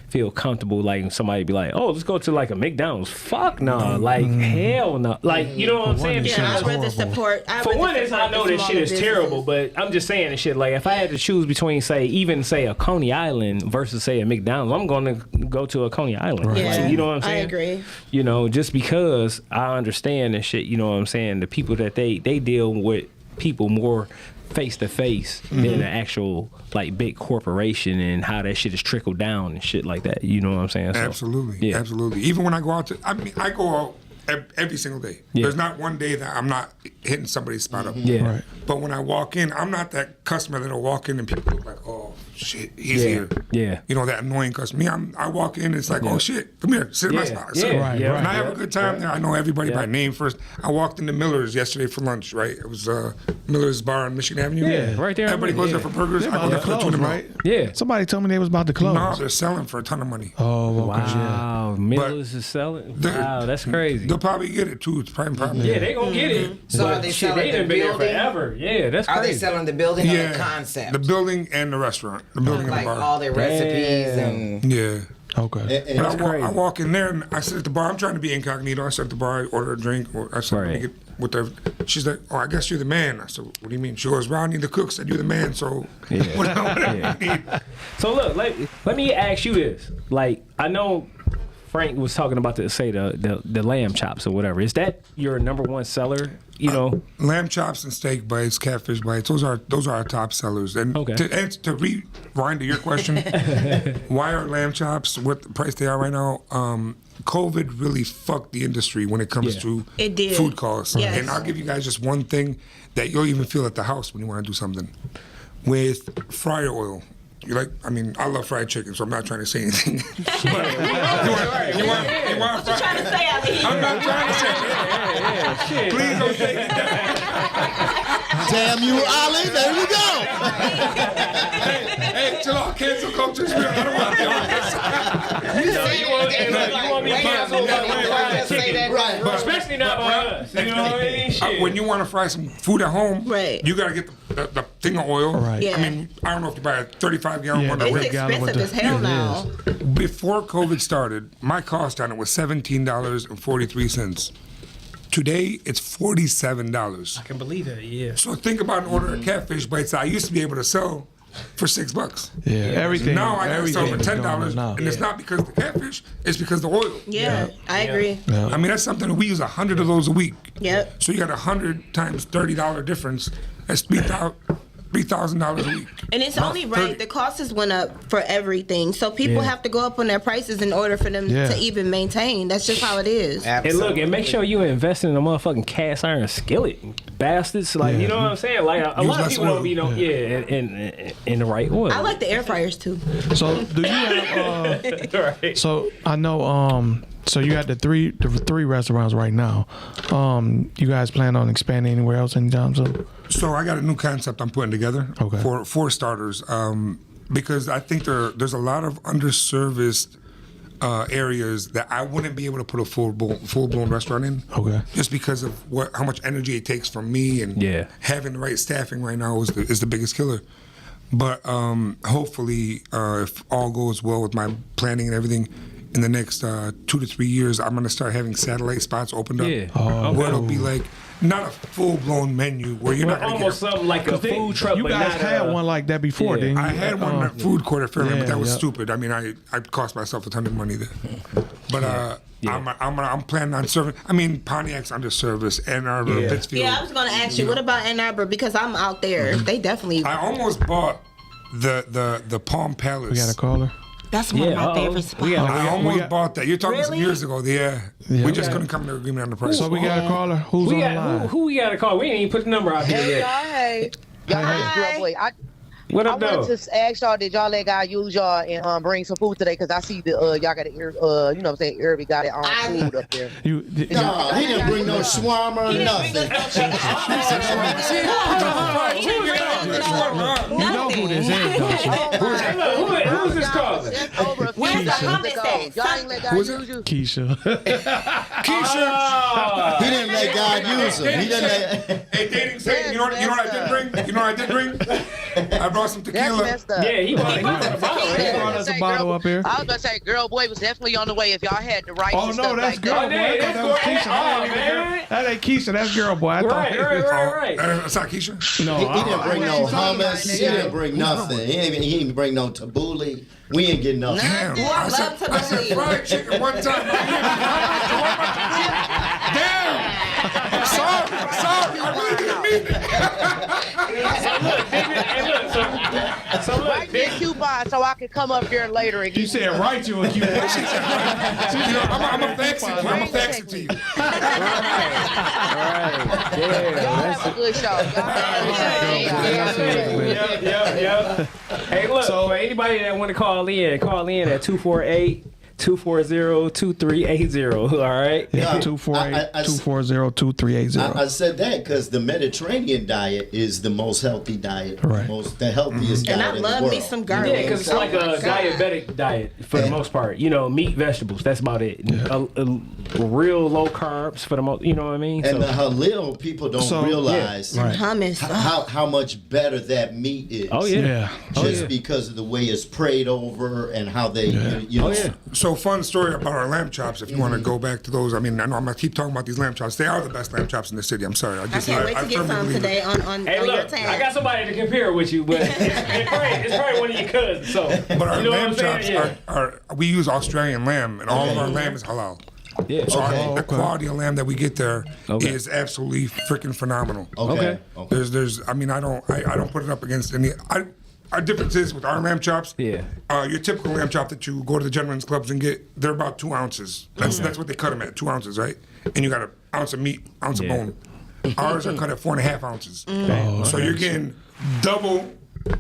feel comfortable somebody be like, oh, let's go to a McDonald's. Fuck no. Hell no. You know what I'm saying? Yeah, I'd rather support. For one, I know this shit is terrible, but I'm just saying this shit. If I had to choose between, say a Coney Island versus, say, a McDonald's, I'm going to go to a Coney Island. Right. Yeah, you know what I'm saying? I agree. Just because I understand this shit, you know what I'm saying? The people that they deal with people more face to face than an actual big corporation and how that shit is trickled down and shit like that. You know what I'm saying? So, Absolutely. Absolutely. Even when I go out I go out every single day. There's not one day that I'm not hitting somebody's spot up. Yeah. Right. But when I walk in, I'm not that customer that'll walk in and people look like, oh shit, he's here. Yeah. You know, that annoying customer. Me, I walk in, it's like, oh shit, come here, sit in my spot. Sit. Right. And I have a good time there. I know everybody by name first. I walked into Miller's yesterday for lunch, right? It was Miller's bar on Michigan Avenue. Yeah, right there. Everybody goes there for burgers. I go there for Close, tuna right? Yeah. Somebody told me they was about to close. No, they're selling for a ton of money. Oh, okay. Wow. Miller's is selling? Wow, that's crazy. They'll probably get it too. It's prime property. Yeah, they gonna get it. So But are they shit, selling they done the been there building? forever. Yeah, that's Are crazy. they selling the building or the concept? The building and the restaurant. The building and the bar. all their recipes and Yeah. Okay. And I walk in there and I sit at the bar. I'm trying to be incognito. I sit at the bar, I order a drink, or I said, Right. let me get with the. She's like, "Oh, I guess you're the man." I said, "What do you mean?" She goes, "Rodney, the cook said you're the man, so whatever you need." So look, let me ask you this. Like, I know Frank was talking about the lamb chops or whatever. Is that your number one seller? You know, Lamb chops and steak bites, catfish bites. Those are our top sellers. And Okay. to rewind to your question, why are lamb chops what the price they are right now? COVID really fucked the industry when it comes to It did. food costs. Yes. And I'll give you guys just one thing that you'll even feel at the house when you want to do something. With fryer oil. You like? I mean, I love fried chicken, so I'm not trying to say anything. But you want What you trying to say out here? I'm not trying to say anything. Please don't take it down. Damn you, Ollie. There you go. Hey, chill out. Cancel culture's real. I don't want to be on this. you want me to cancel fried chicken, Right. especially not on us. You know what I mean? Shit. When you want to fry some food at home, Right. you got to get the thing of oil. Right. Yeah. I mean, I don't know if you buy a 35-gallon Yeah, one but or It's Red Gallon expensive with as the- hell it now. Before COVID started, my cost on it was $17.43. Today, it's $47. I can believe that. Yeah. So think about an order of catfish bites that I used to be able to sell for $6. Yeah, everything. Now I got to sell everything for is going $10, up now. and it's not because of the catfish; it's because of the oil. Yeah, I agree. Yeah. I mean, that's something that we use 100 of those a week. Yep. So you got 100 times $30 difference. That's $3,000 a week. And it's About only right. 30. The costs went up for everything, so people Yeah. have to go up on their prices in order for them Yeah. to even maintain. That's just how it is. And look, and make sure you invest in a motherfucking cast iron skillet, bastards. Like, you know what I'm saying? Like, a Use lot of less people oil. don't be, in the right oil. I like the air fryers too. So do you have? right. So I know. So you got the three restaurants right now. You guys plan on expanding anywhere else anytime soon? So I got a new concept I'm putting together Okay. for starters, because I think there's a lot of underserviced areas that I wouldn't be able to put a full blown restaurant in. Okay. Just because of how much energy it takes from me and Yeah. having the right staffing right now is the biggest killer. But hopefully, if all goes well with my planning and everything, in the next 2 to 3 years, I'm gonna start having satellite spots opened up. Yeah. Where it'll be like not a full blown menu where you're Well, not gonna almost get. something like a food truck, You but guys not had one like that before, yeah. didn't you? I had one in the food court at Fairmont, but that was yeah. stupid. I mean, I cost myself a ton of money there. But I'm planning on serving. I mean, Pontiac's under service, Ann Arbor, Pittsfield. Yeah, I was gonna ask you, what about Ann Arbor? Because I'm out there. They definitely. I almost bought the Palm Palace. We got a caller. That's one of my favorite spots. I almost got- bought that. You're talking some Really? years ago. Yeah. We just couldn't come to an agreement on the price. So we got a caller. Who's We on the line? got, who we got to call? We ain't even put the number out here Hey yet. y'all, hey. Y'all Hey. hey. Girl boy. What I up, though? wanted to ask y'all, did y'all let God use y'all and bring some food today? Because I see the y'all got the you know what I'm saying, Irby got it on food up there. You, No, he didn't bring no shawarma or nothing. you know who this is, don't you? Hey, look, who's this caller? That's over a few Where's the days hummus ago. at? Y'all ain't let God Who's use you? Keisha. Oh, He didn't let God use him. He didn't let. Hey, dating say, you know what I did bring? You know what I did bring? I brought some That's tequila. messed up. yeah, he brought a bottle. He Yeah. brought us a bottle up here. I was gonna say, girl boy was definitely on the way if y'all had the rights Oh and no, stuff that's like girl that. boy. Oh, I thought that was that's Keisha. boy. That Oh, ain't even man. girl. That ain't Keisha. That's girl boy. I thought. Right. That's not Keisha? No, He didn't bring no hummus. He Yeah. didn't bring nothing. He didn't bring no tabbouleh. We ain't getting nothing. Damn. Ooh, I love I said tabbouleh. fried chicken one time. Damn. I'm sorry. I really didn't mean it. So look, Write me a coupon so I can come up here later and You get said right to a cute. You know, I'm a fax it to you. I'm a fax it to you. y'all have a good show. Y'all have a good show. Yep. Hey, look, So- for anybody that want to call in at 240-2380. All right. Yeah, I- 240-2380. I said that because the Mediterranean diet is the most healthy diet, Right. the healthiest And diet I in the love world. me some garlic. Yeah, because it's Oh like my a God. diabetic diet for the most part. You know, meat, vegetables. That's about it. A real low carbs for the most. You know what I mean? And the halal, people don't So, realize Right. Hummus. how much better that meat is. Oh yeah. Yeah. Just because of the way it's prayed over and how they, you know. Oh yeah. So fun story about our lamb chops. If you want to go back to those, I mean, I know I'm gonna keep talking about these lamb chops. They are the best lamb chops in the city. I'm sorry. I can't wait to get firmly some believe it. today on Hey, your look, tab. I got somebody to compare with you, but it's probably one of your cousins. So, But our you know lamb what I'm chops saying? are we use Australian lamb, and all of our lamb is halal. Yeah. So Okay. the quality of lamb that we get there Okay. is absolutely freaking phenomenal. Okay. There's I mean I don't put it up against any. Our difference is with our lamb chops. Yeah. Your typical lamb chop that you go to the gentlemen's clubs and get, they're about 2 ounces. That's what they cut them at, 2 ounces, right? And you got an ounce of meat, ounce of Yeah. bone. Ours are cut at 4.5 ounces. So you're getting double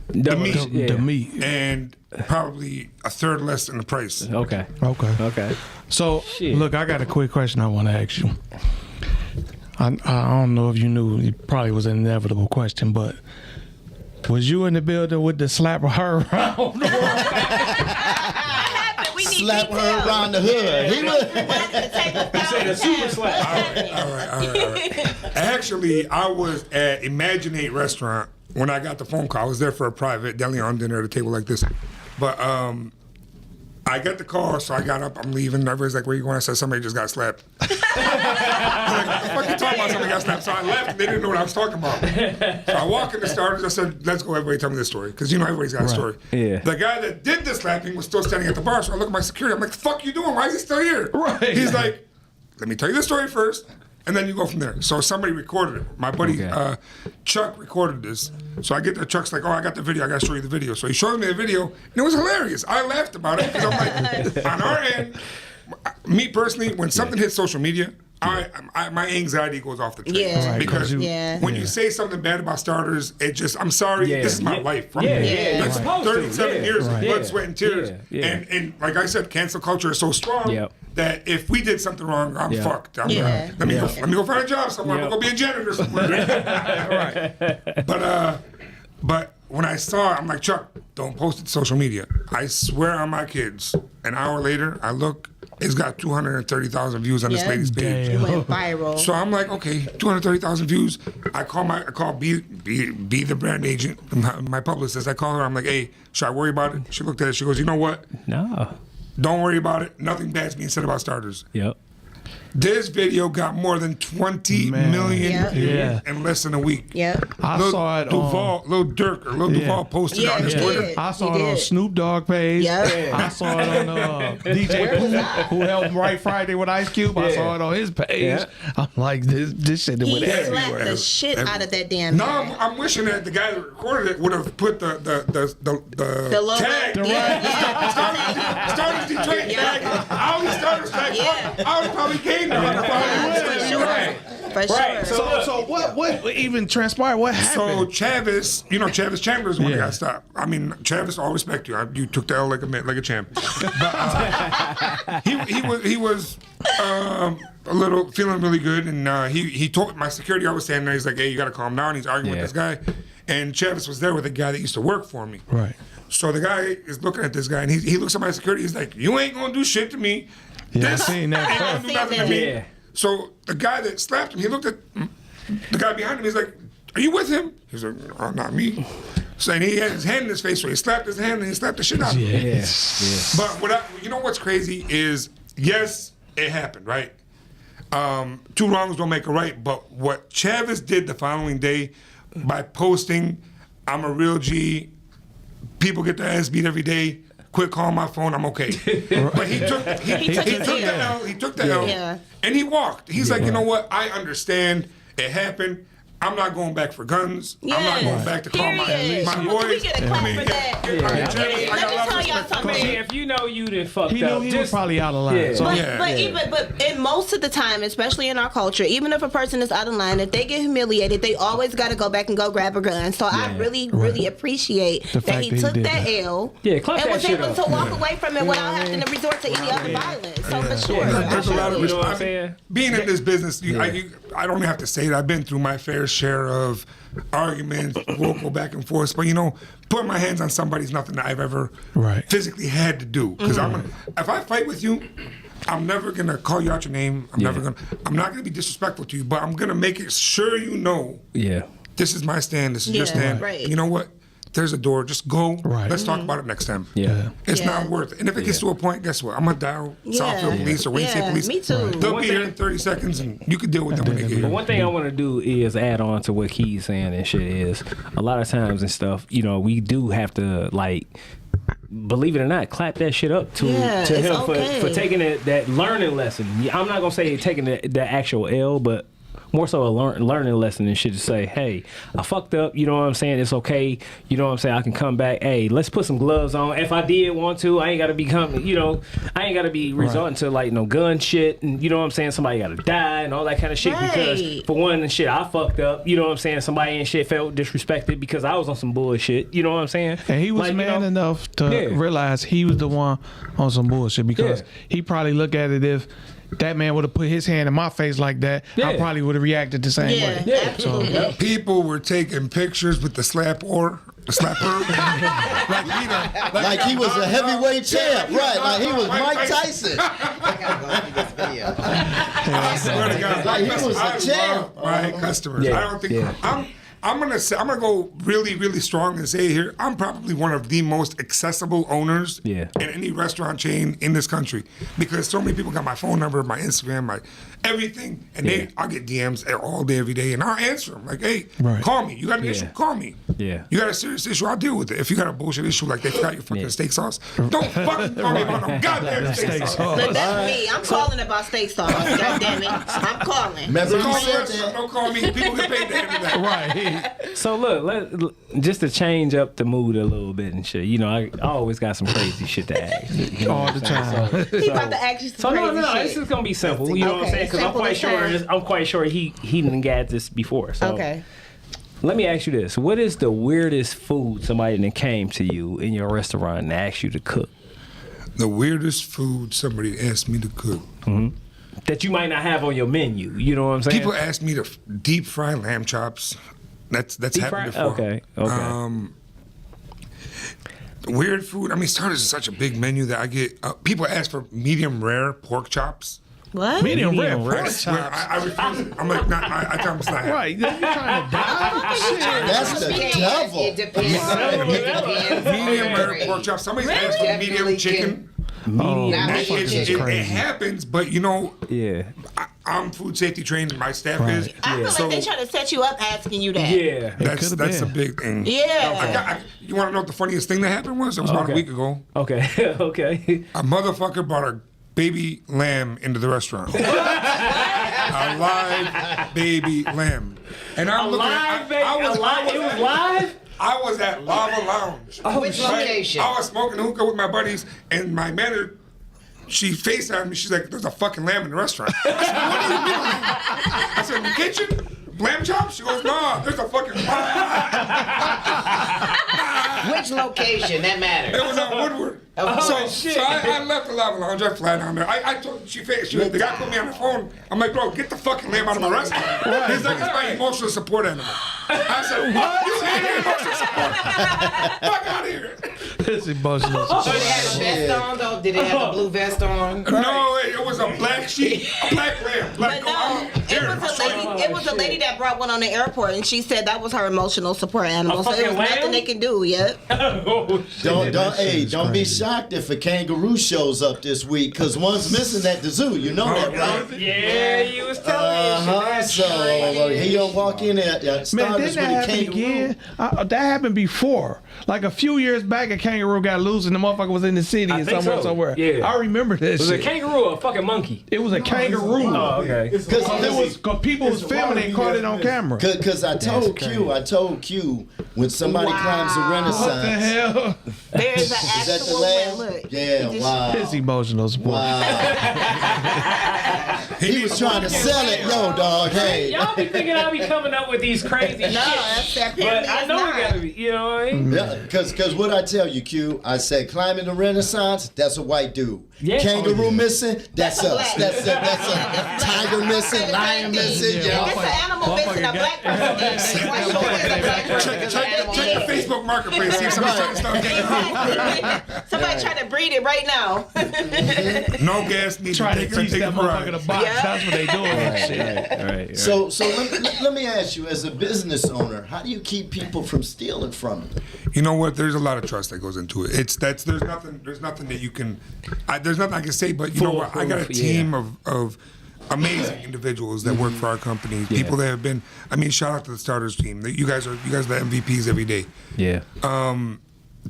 the meat Yeah. The meat. and probably a third less in the price. Okay. Okay. Okay. So, Shit. look, I got a quick question I want to ask you. I don't know if you knew. It probably was an inevitable question, but was you in the building with the slapper her around? We need Slap her details. around the hood. He was, Say the super slap. All right. Actually, I was at Imaginate Restaurant when I got the phone call. I was there for a private DeLeon dinner at a table like this. But I got the call, so I got up, I'm leaving. Everybody's like, where you going? I said, somebody just got slapped. I'm like, what the fuck you talking about? Somebody got slapped. So I left, and they didn't know what I was talking about. So I walk in the Starters, I said, let's go, everybody tell me this story. Because you know everybody's got a story. Yeah. The guy that did the slapping was still standing at the bar, so I look at my security, I'm like, the fuck you doing? Why is he still here? Right. He's like, let me tell you the story first, and then you go from there. So somebody recorded it. My buddy Okay. Chuck recorded this. So I get there, Chuck's like, oh, I got the video. I got to show you the video. So he showed me the video, and it was hilarious. I laughed about it because I'm like, on our end, me personally, when something hits social media, my anxiety goes off the train. Yeah. Right, Because 'cause you- when you say something bad about Starters, it just, I'm sorry, Yeah. this is my Yeah. life. Yeah, yeah, That's you're supposed to. 37 Yeah. years of Right. blood, Yeah. sweat, and tears. Yeah. Yeah. And like I said, cancel culture is so strong Yep. that if we did something wrong, I'm Yeah. fucked. Yeah. Let me go find a job somewhere. Yep. I'm gonna go be a janitor somewhere. Right. But when I saw it, I'm like, Chuck, don't post it to social media. I swear on my kids. An hour later, I look, it's got 230,000 views on this Yeah. lady's page. It went viral. So I'm like, okay, 230,000 views. I call B the brand agent, my publicist. I call her. I'm like, hey, should I worry about it? She looked at it. She goes, you know what? No. Don't worry about it. Nothing bad's being said about Starters. Yep. This video got more than 20 million Yeah. views Yeah. in less than a week. Yep. I saw it on. Lil Durk or Lil Duval posted it Yeah, on his he Twitter. did. I saw He it on did. Snoop Dogg page. Yep. I saw it on DJ who helped write Friday with Ice Cube. I Yeah. saw it on his page. Yeah. I'm like, this shit went He slapped everywhere. the shit out of that damn Now guy. I'm wishing that the guy that recorded it would have put the logo. tag. Yeah. Starters Detroit Yeah. tag. All these Starters tag. Yeah. I would probably came there. For sure. Right. For Right. sure. So what even transpired? What So happened? Chavis, Chavis Chandler's one Yeah. that got stopped. I mean, Chavis, all respect you. You took the L like a champ. But he was a little feeling really good, and he told my security guard was standing there. He's like, "Hey, you got to calm down." He's arguing Yeah. with this guy, and Chavis was there with a guy that used to work for me. Right. So the guy is looking at this guy, and he looks at my security. He's like, "You ain't gonna do shit to me. Yeah, I This seen ain't that. gonna do nothing to Yeah. me." Yeah. So the guy that slapped him, he looked at the guy behind him. He's like, "Are you with him?" He's like, "Oh, not me." So and he had his hand in his face, so he slapped his hand and he slapped the shit out of him. Yeah. But you know what's crazy is, yes, it happened, right? Two wrongs don't make a right. But what Chavis did the following day by posting, "I'm a real G. People get their ass beat every day. Quit calling my phone. I'm okay." But he took the L. He took the L, Yeah. and he walked. He's like, you know what? I understand. It happened. I'm not going back for guns. I'm Yeah. not going back to call my Period. boys. We get a clap for that. I got a lot of Let me tell y'all respect for something. See, if you know you done fucked He up, knew he was probably out of line. Yeah. So, But in most of the time, especially in our culture, even if a person is out of line, if they get humiliated, they always got to go back and go grab a gun. So I really appreciate The that fact he that he took did that that. L Yeah, clap and that was shit able up. to walk away from it without having to resort to any other violence. So for sure, There's a lot of You know what I'm respect. saying? Being in this business, I don't have to say it. I've been through my fair share of arguments, we'll go back and forth. But putting my hands on somebody's nothing that I've ever physically had to do. Because if I fight with you, I'm never gonna call you out your name. I'm not gonna be disrespectful to you. But I'm gonna make it sure you know. Yeah. This is my stand. This is your stand. Right. You know what? There's a door. Just go. Right. Let's talk about it next time. Yeah. It's not worth it. And if it gets to a point, guess what? I'm going to dial Southfield Police or Wayne State Police. Me too. They'll be here in 30 seconds and you can deal with them when they get But here. one thing I want to do is add on to what Key's saying and shit is a lot of times and stuff, we do have to believe it or not, clap that shit up to him for taking that learning lesson. I'm not gonna say taking the actual L, but more so a learning lesson and shit to say, hey, I fucked up, you know what I'm saying? It's okay, you know what I'm saying? I can come back. Hey, let's put some gloves on. If I did want to, I ain't gotta I ain't gotta be resorting to no gun shit and you know what I'm saying? Somebody gotta die and all that kind of shit because for one shit, I fucked up, you know what I'm saying? Somebody and shit felt disrespected because I was on some bullshit, you know what I'm saying? And he was man enough to realize he was the one on some bullshit because he probably look at it if that man would have put his hand in my face like that, I probably would have reacted the same way. Absolutely. People were taking pictures with the slapper. Like he was a heavyweight champ, right? Like he was Mike Tyson. I gotta go see this video. I swear to God, Like he was a champ. my customers. I don't think I'm gonna go really, really strong and say here, I'm probably one of the most accessible owners in any restaurant chain in this country because so many people got my phone number, my Instagram, my everything, and I'll get DMs all day, every day, and I'll answer them like, hey, call me. You got an issue? Call me. Yeah. You got a serious issue? I'll deal with it. If you got a bullshit issue like they forgot your fucking steak sauce, don't fucking call me about no goddamn steak sauce. Look, that's me. I'm calling about steak sauce. God damn it. I'm calling. Remember you Call said us, that. don't call me. People get paid to handle that. Right. So look, just to change up the mood a little bit and shit. I always got some crazy shit to ask. You know All what the I'm saying? time. He about to ask you some So crazy no, shit. this is gonna be simple. You know what I'm saying? Because I'm Simple quite as sure. time. I'm quite sure he didn't get this before. So Okay. let me ask you this: what is the weirdest food somebody that came to you in your restaurant and asked you to cook? The weirdest food somebody asked me to cook. That you might not have on your menu. You know what I'm saying? People ask me to deep fry lamb chops. That's happened before. Okay. Weird food. I mean, starters is such a big menu that I get. People ask for medium rare pork chops. What? Medium rare Medium pork rare. I swear, chops. I refuse it. I'm like, nah, I tell them it's not happening. Right. You trying to die? That's the devil. It depends. Medium rare pork chops. Somebody's asked for medium Definitely chicken. Oh, Not that me. fucking is It crazy. happens, but you know, Yeah. I'm food safety trained. My staff is. I feel So like they try to set you up asking you that. Yeah. that's could've a been. big thing. Yeah. You want to know what the funniest thing that happened was? It was about a week ago. Okay. Okay. A motherfucker brought a baby lamb into the restaurant. A live baby lamb. And I'm looking at It was live. I was at Lava Lounge. Which location? I was smoking hookah with my buddies, and my manager, she FaceTimed me. She's like, "There's a fucking lamb in the restaurant." I said, "What do you mean?" I said, "In the kitchen? Lamb chops?" She goes, "No, there's a fucking Which location? That matters. It was on Woodward. So I left the Lava Lounge. I fly down there. I told the guy put me on the phone. I'm like, "Bro, get the fucking lamb out of my restaurant." He's like, "It's my emotional support animal." I said, "What? You ain't emotional support? Fuck out of here." It's emotional. Did it have a vest on though? Did it have a blue vest on? No, it was a black sheep, a black lamb. But no, it was a lady that brought one on the airport, and she said that was her emotional support animal. So it was fucking nothing lamb? they can do. Yep. Don't be shocked if a kangaroo shows up this week, cause one's missing at the zoo. You know that, right? Yeah, you was telling me So he don't walk in at Man, starters didn't with that a happen kangaroo. again? That happened before. Like a few years back, a kangaroo got loose and the motherfucker was in the city I and think somewhere. so. Yeah. I remember this Was it a shit. kangaroo or a fucking monkey? It was a kangaroo. Oh, okay. Because people was filming it and caught it on camera. Because I told Q, when somebody climbs the What the Renaissance, hell? There's an is that the actual last? one. Look. Yeah, He just- wow. His emotional support. Wow. He was trying to sell it, yo, dog. Hey. Y'all be thinking I be coming up with these crazy shit. No, that's apparently But I it's know not. it gotta be, you know what I mean? Yeah, because what I tell you, Q, I said climbing the Renaissance, that's a white dude. Yeah. Kangaroo missing, that's a us. black. That's a tiger missing, lion missing. If Yeah. it's an animal missing, a black person did. Why should it be a black person? Check the Facebook marketplace. See if somebody's trying to start getting Somebody trying to breed it right now. no gas needed. Trying to teach that a motherfucker ride. to box. Yeah. That's what they doing. and shit. Right. So let me ask you, as a business owner, how do you keep people from stealing from you? You know what? There's a lot of trust that goes into it. There's nothing that you can. There's nothing I can say. But you know what? I got a team of amazing individuals that work for our company. People that have been. I mean, shout out to the starters team. You guys are the MVPs every day. Yeah.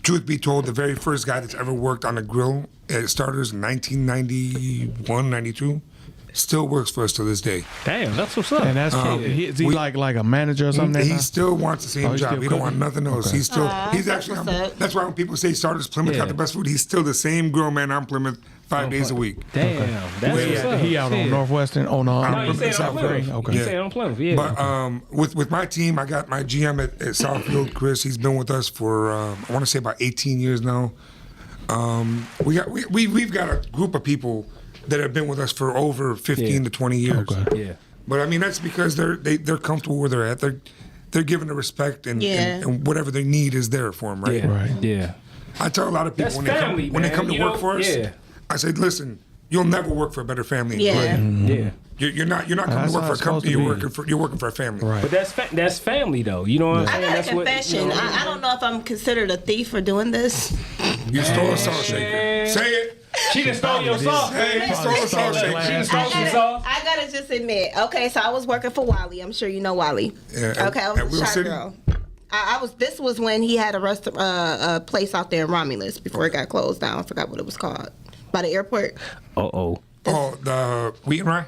Truth be told, the very first guy that's ever worked on a grill at Starters in 1991, 92, still works for us to this day. Damn, that's what's up. And that's is he like a manager or something? He now? still wants the same he's job. still He don't cooking? want nothing else. Okay. He's actually. that's what's up. That's why when people say Starters Plymouth got the best food, he's still the same grill man on Plymouth 5 days a week. Damn, that's He what's out, up. he out on Shit. Northwestern on No, you Plymouth, said on South Plymouth. Okay. You Yeah. said on Plymouth, yeah. But with my team, I got my GM at Southfield, Chris. He's been with us for I want to say about 18 years now. We've got a group of people that have been with us for over 15 to 20 years. yeah. But I mean that's because they're comfortable where they're at. They're given the respect and whatever they need is there for them, right? Yeah. Right. Yeah. I tell a lot of people That's when family, they come man. to You work know, for us, yeah. I said, listen, you'll never work for a better family. in your Yeah. life. Yeah. You're not coming That's to work how for a it's supposed company. to You're working for a family. Right. But that's family though. You know what I'm I saying? got a That's confession. What, you know, I don't know if I'm considered a thief for doing this. You stole a salt shaker. Say it. she done stole your sauce. Hey, you stole a salt shaker. She done stole some sauce. I gotta just admit. Okay, so I was working for Wally. I'm sure you know Wally. Yeah, Okay, I at was Wheel a shot City? girl. I was. This was when he had a place out there in Romulus before it got closed down. I forgot what it was called. By the airport. Oh. Oh, the wheat and rye.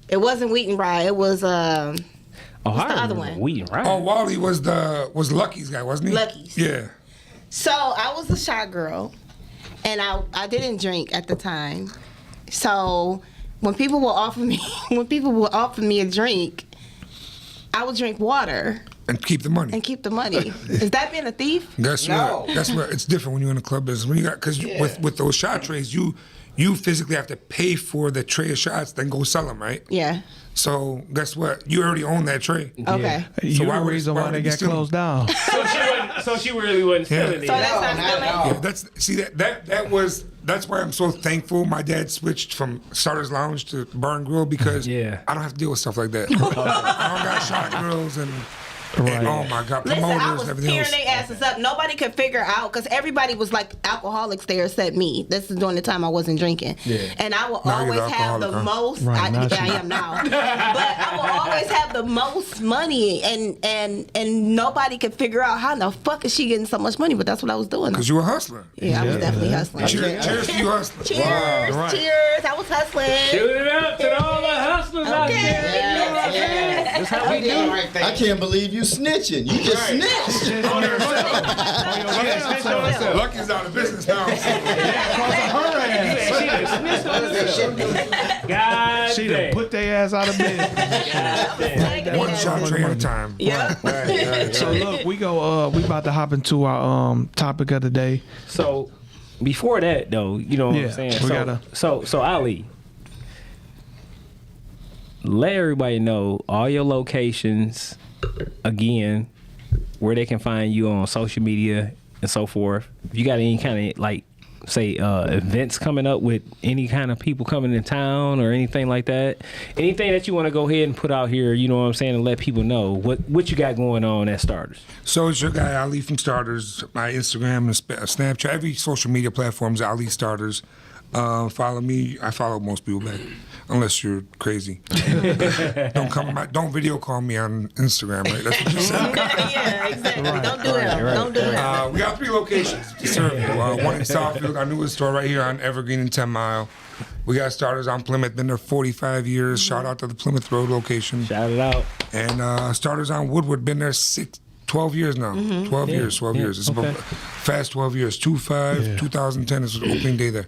It wasn't Wheat and Rye. It was Oh, the I other remember one? Wheat, right? Oh, Wally was Lucky's guy, wasn't he? Lucky's. Yeah. So I was a shot girl, and I didn't drink at the time. So when people will offer me a drink, I would drink water And keep the money. and keep the money. Is that being a thief? That's No. what. That's what. It's different when you're in a club business. When you got because with those shot trays, you physically have to pay for the tray of shots, then go sell them, right? Yeah. So guess what? You already own that tray. Okay. You're why the would- reason why why would they it be got stealing? closed down. So she really wasn't stealing it. So that's not not stealing? at all. Yeah, that's why I'm so thankful my dad switched from Starters Lounge to Bar and Grill because Yeah. I don't have to deal with stuff like that. I don't got shot grills and oh my God, Listen, promoters I and was everything tearing else. their asses up. Nobody could figure out because everybody was like alcoholics there except me. This is during the time I wasn't drinking. Yeah. And I will Now you're always the have the alcoholic, huh? most. Right, I now she- am now. But I will always have the most money, and nobody could figure out how the fuck is she getting so much money. But that's what I was doing. Because you a hustler. Yeah, I was definitely hustling. Cheers to you hustling. Cheers, Right. cheers. I was hustling. Shoot it up to all the hustlers out there. That's how we do. Right there. I can't believe you snitching. You just snitched. Lucky's out of business now. God She done damn. put their ass out of bed. One shot tray at a time. Yeah. So look, we about to hop into our topic of the day. So before that though, you know what Yeah, I'm saying? we So, gotta- so Ali, let everybody know all your locations again, where they can find you on social media and so forth. If you got any kind of like say events coming up with any kind of people coming in town or anything like that, anything that you want to go ahead and put out here, you know what I'm saying, and let people know what you got going on at Starters. So it's your guy Ali from Starters. My Instagram and Snapchat, every social media platform is Ali Starters. Follow me. I follow most people back, unless you're crazy. Don't video call me on Instagram, right? That's what you said. Yeah, exactly. Don't do it. Don't do it. We got 3 locations to serve you. One in Southfield, our newest store right here on Evergreen and 10 Mile. We got Starters on Plymouth, been there 45 years. Shout out to the Plymouth Road location. Shout it out. And Starters on Woodward, been there 12 years now. 12 years. It's about fast 12 years. 2010 is the opening day there.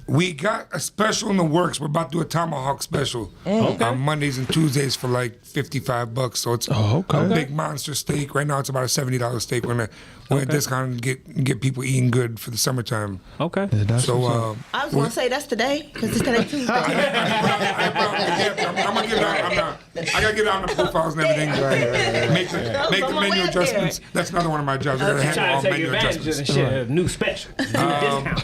We got a special in the works. We're about to do a tomahawk special on Mondays and Tuesdays for like $55. So it's a big monster steak. Right now it's about a $70 steak. We're gonna discount and get people eating good for the summertime. Okay. Yeah, So I was gonna say that's today because it's today Tuesday. I'm gonna get it out. I gotta get it out on the profiles and everything. Make the menu adjustments. That's another one of my jobs. I gotta handle all menu adjustments. New special. New discount.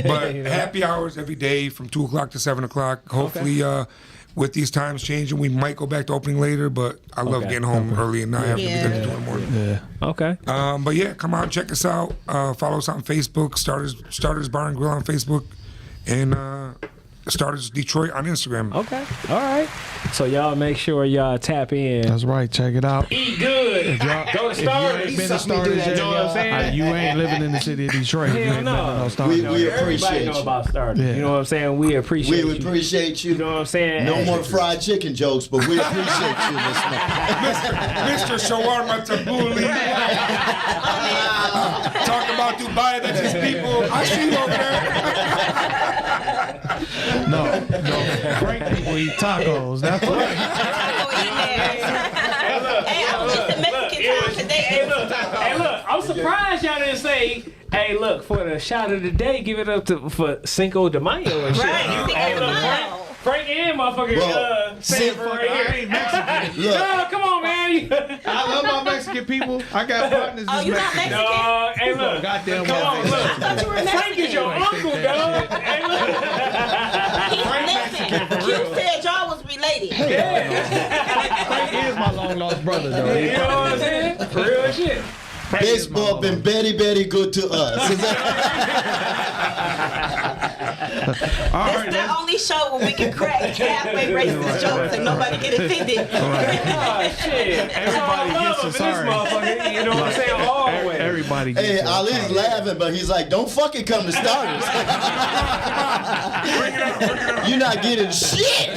But happy hours every day from 2 o'clock to 7 o'clock. Hopefully, with these times changing, we might go back to opening later. But I love getting home early and not having to be there to 2 in the morning. Yeah. Okay. But yeah, come on, check us out. Follow us on Facebook, Starters Bar and Grill on Facebook, and Starters Detroit on Instagram. Okay. All right. So y'all make sure y'all tap in. That's right. Check it out. Eat good. Go to Starters. If you ain't been to Starters yet, You know what I'm saying? you ain't living in the city of Detroit. if you Hell ain't no. been to no Starters. We Everybody appreciate know you. about Starters. Yeah. You know what I'm saying? We appreciate We you. appreciate you. You know what I'm saying? No more fried chicken jokes, but we appreciate you listening. Mr. Shawarma Tabbouleh. Talk about Dubai, that's his people. I see you over there. No. Frank people eat tacos. That's right. Hey, I was just in Mexican town today. Hey, look, I'm surprised y'all didn't say, hey, look, for the shot of the day, give it up for Cinco de Mayo and shit. Right. Hey, look, Frank and motherfucker Sanford right I here. ain't Mexican. No, come on, man. I love my Mexican people. I got partners Oh, that's you not Mexican. Mexican? No, hey, look. Goddamn Come on, well. look. I thought you were Mexican. Frank is your uncle, dog. Hey, look. Listen, you said y'all was related. Frank is my long lost brother, though. You know what I'm saying? For real shit. Baseball been very good to us. All This right, is the only show where we can crack halfway racist jokes and nobody get offended. Oh, shit. Everybody gets a a sorry. motherfucker. You know what I'm saying? All the way. Everybody Hey, gets Ali's laughing, but he's like, don't fucking come to Starters. You're not getting shit.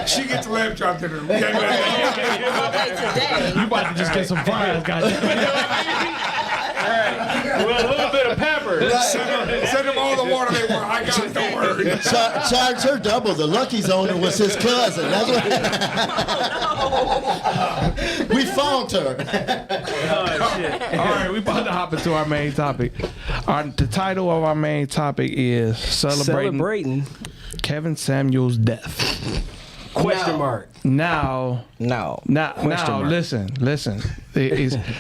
She gets a lamb chop dinner. We can't Oh, wait, today. You about to just get some fries, goddamn. With a little bit of pepper. send them all the water they want. I got it. Don't worry. Charged her double. The Lucky's owner was his cousin. That's what. We found her. Oh, shit. All right, we about to hop into our main topic. The title of our main topic is celebrating Kevin Samuel's death. Question mark. Now, No. now, listen.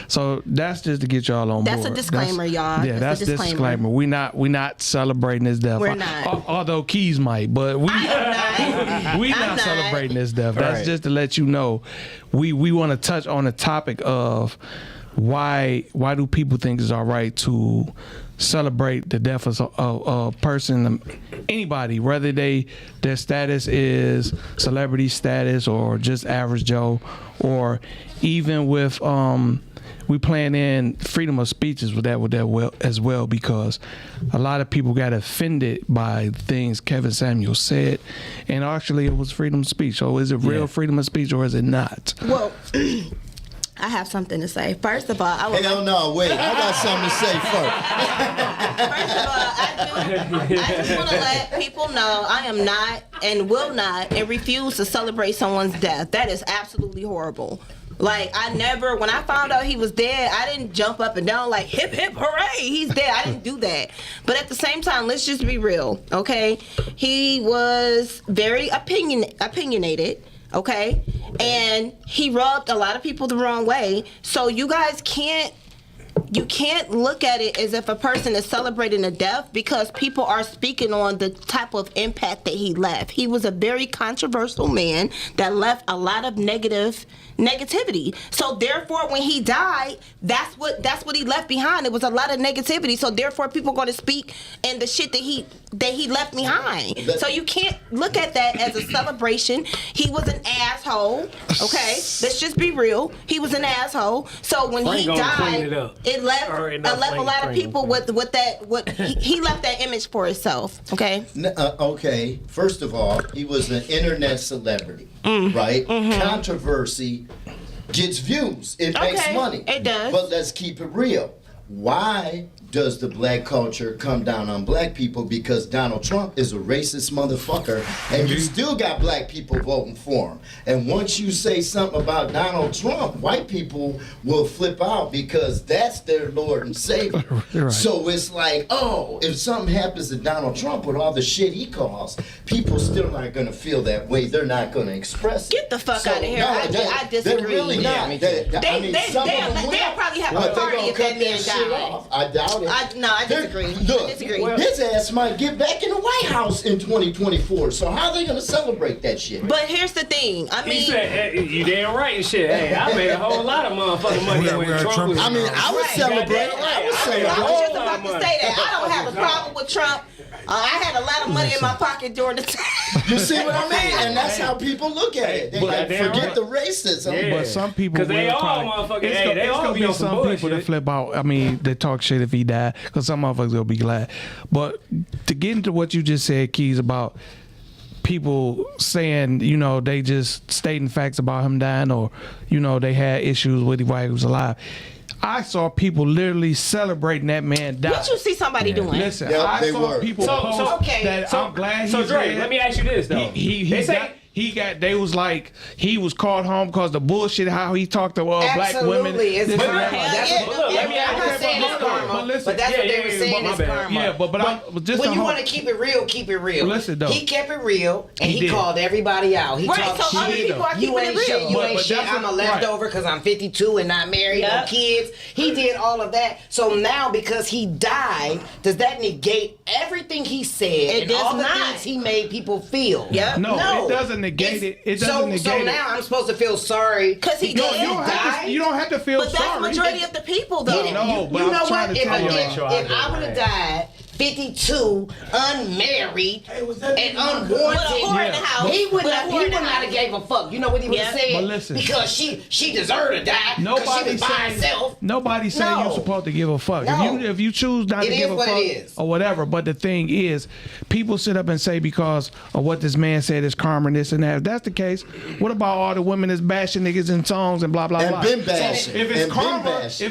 So that's just to get y'all on board. That's a disclaimer, y'all. Yeah, that's a disclaimer. We not celebrating his death. We're not. Although Keys might, but we I'm not not. celebrating his death. That's Right. just to let you know. We want to touch on the topic of why do people think it's all right to celebrate the death of a person, anybody, whether their status is celebrity status or just average Joe, or even with we playing in freedom of speeches with that as well, because a lot of people got offended by things Kevin Samuel said, and actually it was freedom of speech. So is it real freedom of speech or is it not? Well, I have something to say. First of all, I would Hell no, wait. I got something to say first. First of all, I just want to let people know I am not and will not and refuse to celebrate someone's death. That is absolutely horrible. Like, when I found out he was dead, I didn't jump up and down like, hip, hip, hooray, he's dead. I didn't do that. But at the same time, let's just be real, okay? He was very opinionated. Okay? And he rubbed a lot of people the wrong way. So you guys can't you can't look at it as if a person is celebrating a death because people are speaking on the type of impact that he left. He was a very controversial man that left a lot of negativity. So therefore, when he died, that's what he left behind. It was a lot of negativity. So therefore, people are going to speak and the shit that he left behind. So you can't look at that as a celebration. He was an asshole. Okay, let's just be real. He was an asshole. So when he died, it left a lot of people with that. He left that image for himself. Okay. Okay. First of all, he was an internet celebrity, right? Controversy gets views. It makes money. It does. But let's keep it real. Why does the black culture come down on black people? Because Donald Trump is a racist motherfucker, and you still got black people voting for him. And once you say something about Donald Trump, white people will flip out because that's their Lord and Savior. Right. So it's like, oh, if something happens to Donald Trump with all the shit he caused, people still aren't going to feel that way. They're not going to express it. Get the fuck out of here. No, I disagree. They're really not. They'll probably have a party if that man died. I doubt it. I disagree. Look, I disagree. His ass might get back in the White House in 2024. So how are they gonna celebrate that shit? But here's the thing. I mean, he said, hey, you damn right and shit. Hey, I made a whole lot of motherfucking money when Trump was. I mean, I was celebrating. I was just about to say that. I don't have a problem with Trump. I had a lot of money in my pocket during the time. You see what I mean? And that's how people look at it. They like forget the racism. Yeah. But some people, because they all motherfucking, they all be on some bullshit. People that flip out. I mean, they talk shit if he died, because some motherfuckers will be glad. But to get into what you just said, Keys, about people saying, they just stating facts about him dying, or they had issues with him while he was alive. I saw people literally celebrating that man died. What you see somebody doing? Listen, I saw people post that I'm glad he's dead. Let me ask you this though. They was like, he was called home because the bullshit how he talked to black women. It's karma. But that's what they were saying is karma. Yeah, but when you want to keep it real, keep it real. Listen though, he kept it real and he called everybody out. He talked so other people are keeping it real. Shit, you ain't shit. I'm a leftover because I'm 52 and not married, no kids. He did all of that. So now because he died, does that negate everything he said and all the things he made people feel? Yeah. No, it doesn't negate it. It doesn't negate it. So now I'm supposed to feel sorry because he died. You don't have to feel sorry. But that's the majority of the people, though. No, but you know I'm trying what? to tell you. If I would have died 52, unmarried, and unwanted, he would not have gave a fuck. You know what he would have said? But listen, because she deserved to die. Nobody's saying nobody's saying you're supposed to give a fuck. No. If you choose not to give a fuck or whatever. But the thing is, people sit up and say because of what this man said is karma and this and that. If that's the case, what about all the women that's bashing niggas in songs and blah blah blah? And been bashing. So if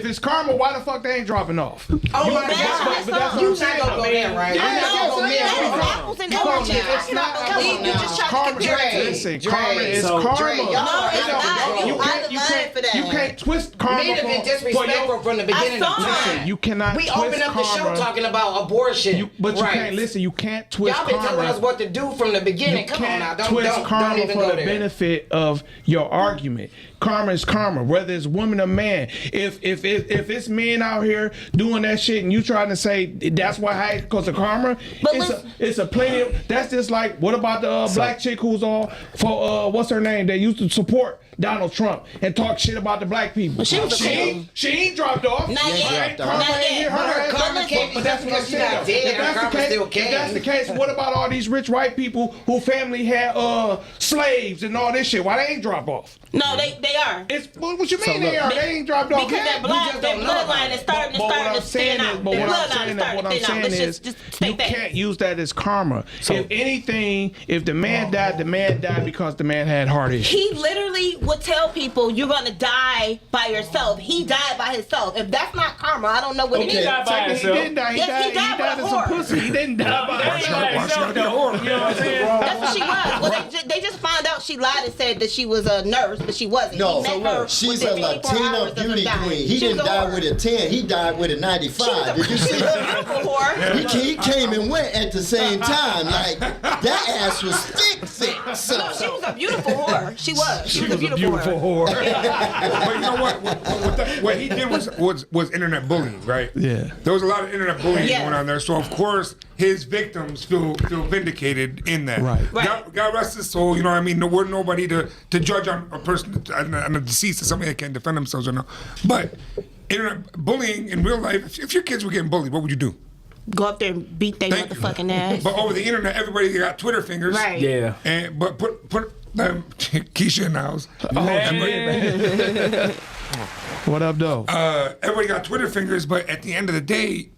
it's karma, why the fuck they ain't dropping off? Oh my God! But that's what I'm saying. Go there, right? Apples and oranges. It's not. You just try to compare it. Listen, karma is karma. No, it's not. You can't twist karma. Men have been disrespectful from the beginning of time. Listen, you cannot. We twist opened up the show karma. talking about abortion. But you can't listen. You can't twist Y'all been karma. telling us what to do from the beginning. Come on now, don't even for go the there. benefit of your argument. Karma is karma, whether it's woman or man. If it's men out here doing that shit and you trying to say that's why because of karma, it's a plenty of. That's just like, what about the black chick who's all for what's her name? They used to support Donald Trump and talk shit about the black people. She ain't dropped off. Not yet. But that's what I'm saying. If that's the case, what about all these rich white people who family had slaves and all this shit? Why they ain't drop off? No, they are. What you mean they are? They ain't dropped off because yet. That bloodline is starting to stand out. But what I'm saying is you can't use that as karma. If anything, if the man died because the man had heart issues. He literally would tell people you're gonna die by yourself. He died by himself. If that's not karma, I don't know what it is. He died by himself. He didn't die. He died as a pussy. He didn't die by himself. You know what I'm saying? That's what she was. Well, they just found out she lied and said that she was a nurse, but she wasn't. No, he met her she's a within 24 Latina hours of him beauty dying. queen. He She was didn't a die whore. with a 10. He died with a 95. Did you see She was a beautiful that? whore. He came and went at the same time. Like, that ass was thick. So. No, she was a beautiful whore. She was. She was a beautiful Beautiful whore. whore. But you know what? What he did was internet bullying, right? Yeah. There was a lot of internet bullying Yes. going on there. So of course his victims feel vindicated in that. Right. God rest his soul. You know what I mean? We're nobody to judge on a person on a deceased or somebody that can't defend themselves or no. But internet bullying in real life, if your kids were getting bullied, what would you do? Go up there and beat their Thank you. motherfucking ass. But over the internet, everybody got Twitter fingers. Right. Yeah. And but put Keisha in the house. What up, though? Everybody got Twitter fingers, but at the end of the day,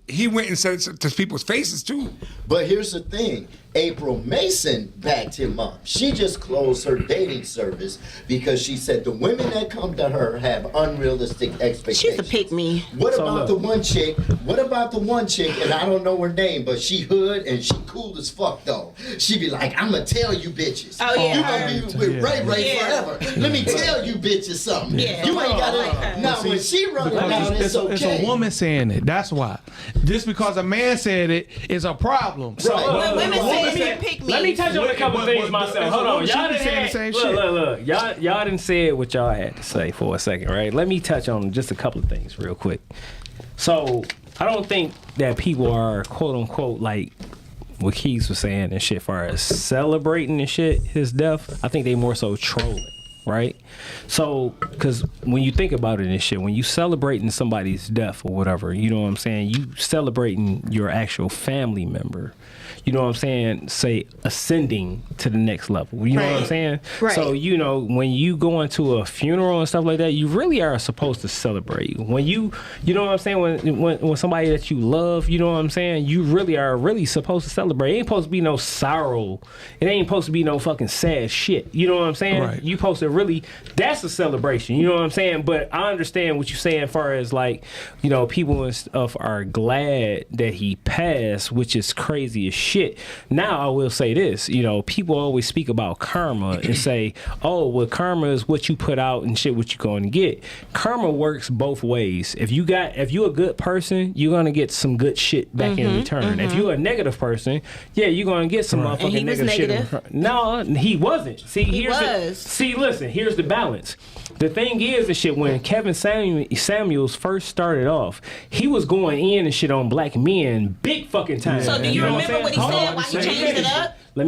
he went and said it to people's faces too. But here's the thing. April Mason backed him up. She just closed her dating service because she said the women that come to her have unrealistic expectations. She's a pick me. What about the one chick? What about the one chick? And I don't know her name, but she hood and she cool as fuck though. She be like, "I'ma tell you bitches. Oh, yeah. You gonna be with Ray Yeah. forever. Let me tell you bitches something. Yeah. You ain't got Like her. it. Now when she run it down, Because it's okay. it's a woman saying it. That's why. Just because a man said it is a problem. So, Right. When women Let say me- pick me. Let me touch on a couple But- things but- myself. but- Hold on, she y'all be didn't saying the have, same look, shit. look. Y'all didn't say what y'all had to say for a second, right? Let me touch on just a couple of things real quick. So I don't think that people are quote unquote like what Keys was saying and shit, as far as celebrating and shit his death. I think they more so trolling. Right, so because when you think about it and shit, when you celebrating somebody's death or whatever, you know what I'm saying, you celebrating your actual family member, you know what I'm saying, say ascending to the next level, you know what I'm saying. Right. So you know when you go into a funeral and stuff like that, you really are supposed to celebrate. When you know what I'm saying, when somebody that you love, you know what I'm saying, you really are supposed to celebrate. It ain't supposed to be no sorrow. It ain't supposed to be no fucking sad shit. You know what I'm saying? Right. You supposed to really, that's a celebration, you know what I'm saying. But I understand what you're saying as far as like, you know, people and stuff are glad that he passed, which is crazy as shit. Now I will say this, you know, people always speak about karma and say, oh well, karma is what you put out and shit what you're going to get. Karma works both ways. If you're a good person, you're going to get some good shit back in return. If you're a negative person, yeah, you're going to get some motherfucking And he was negative shit in negative. return. No, he wasn't. See, listen, here's the balance. The thing is, and shit, when Kevin Samuels first started off, he was going in and shit on black men big fucking time. So do you know remember what he Hold said? on, Why he let me changed it finish. up? Let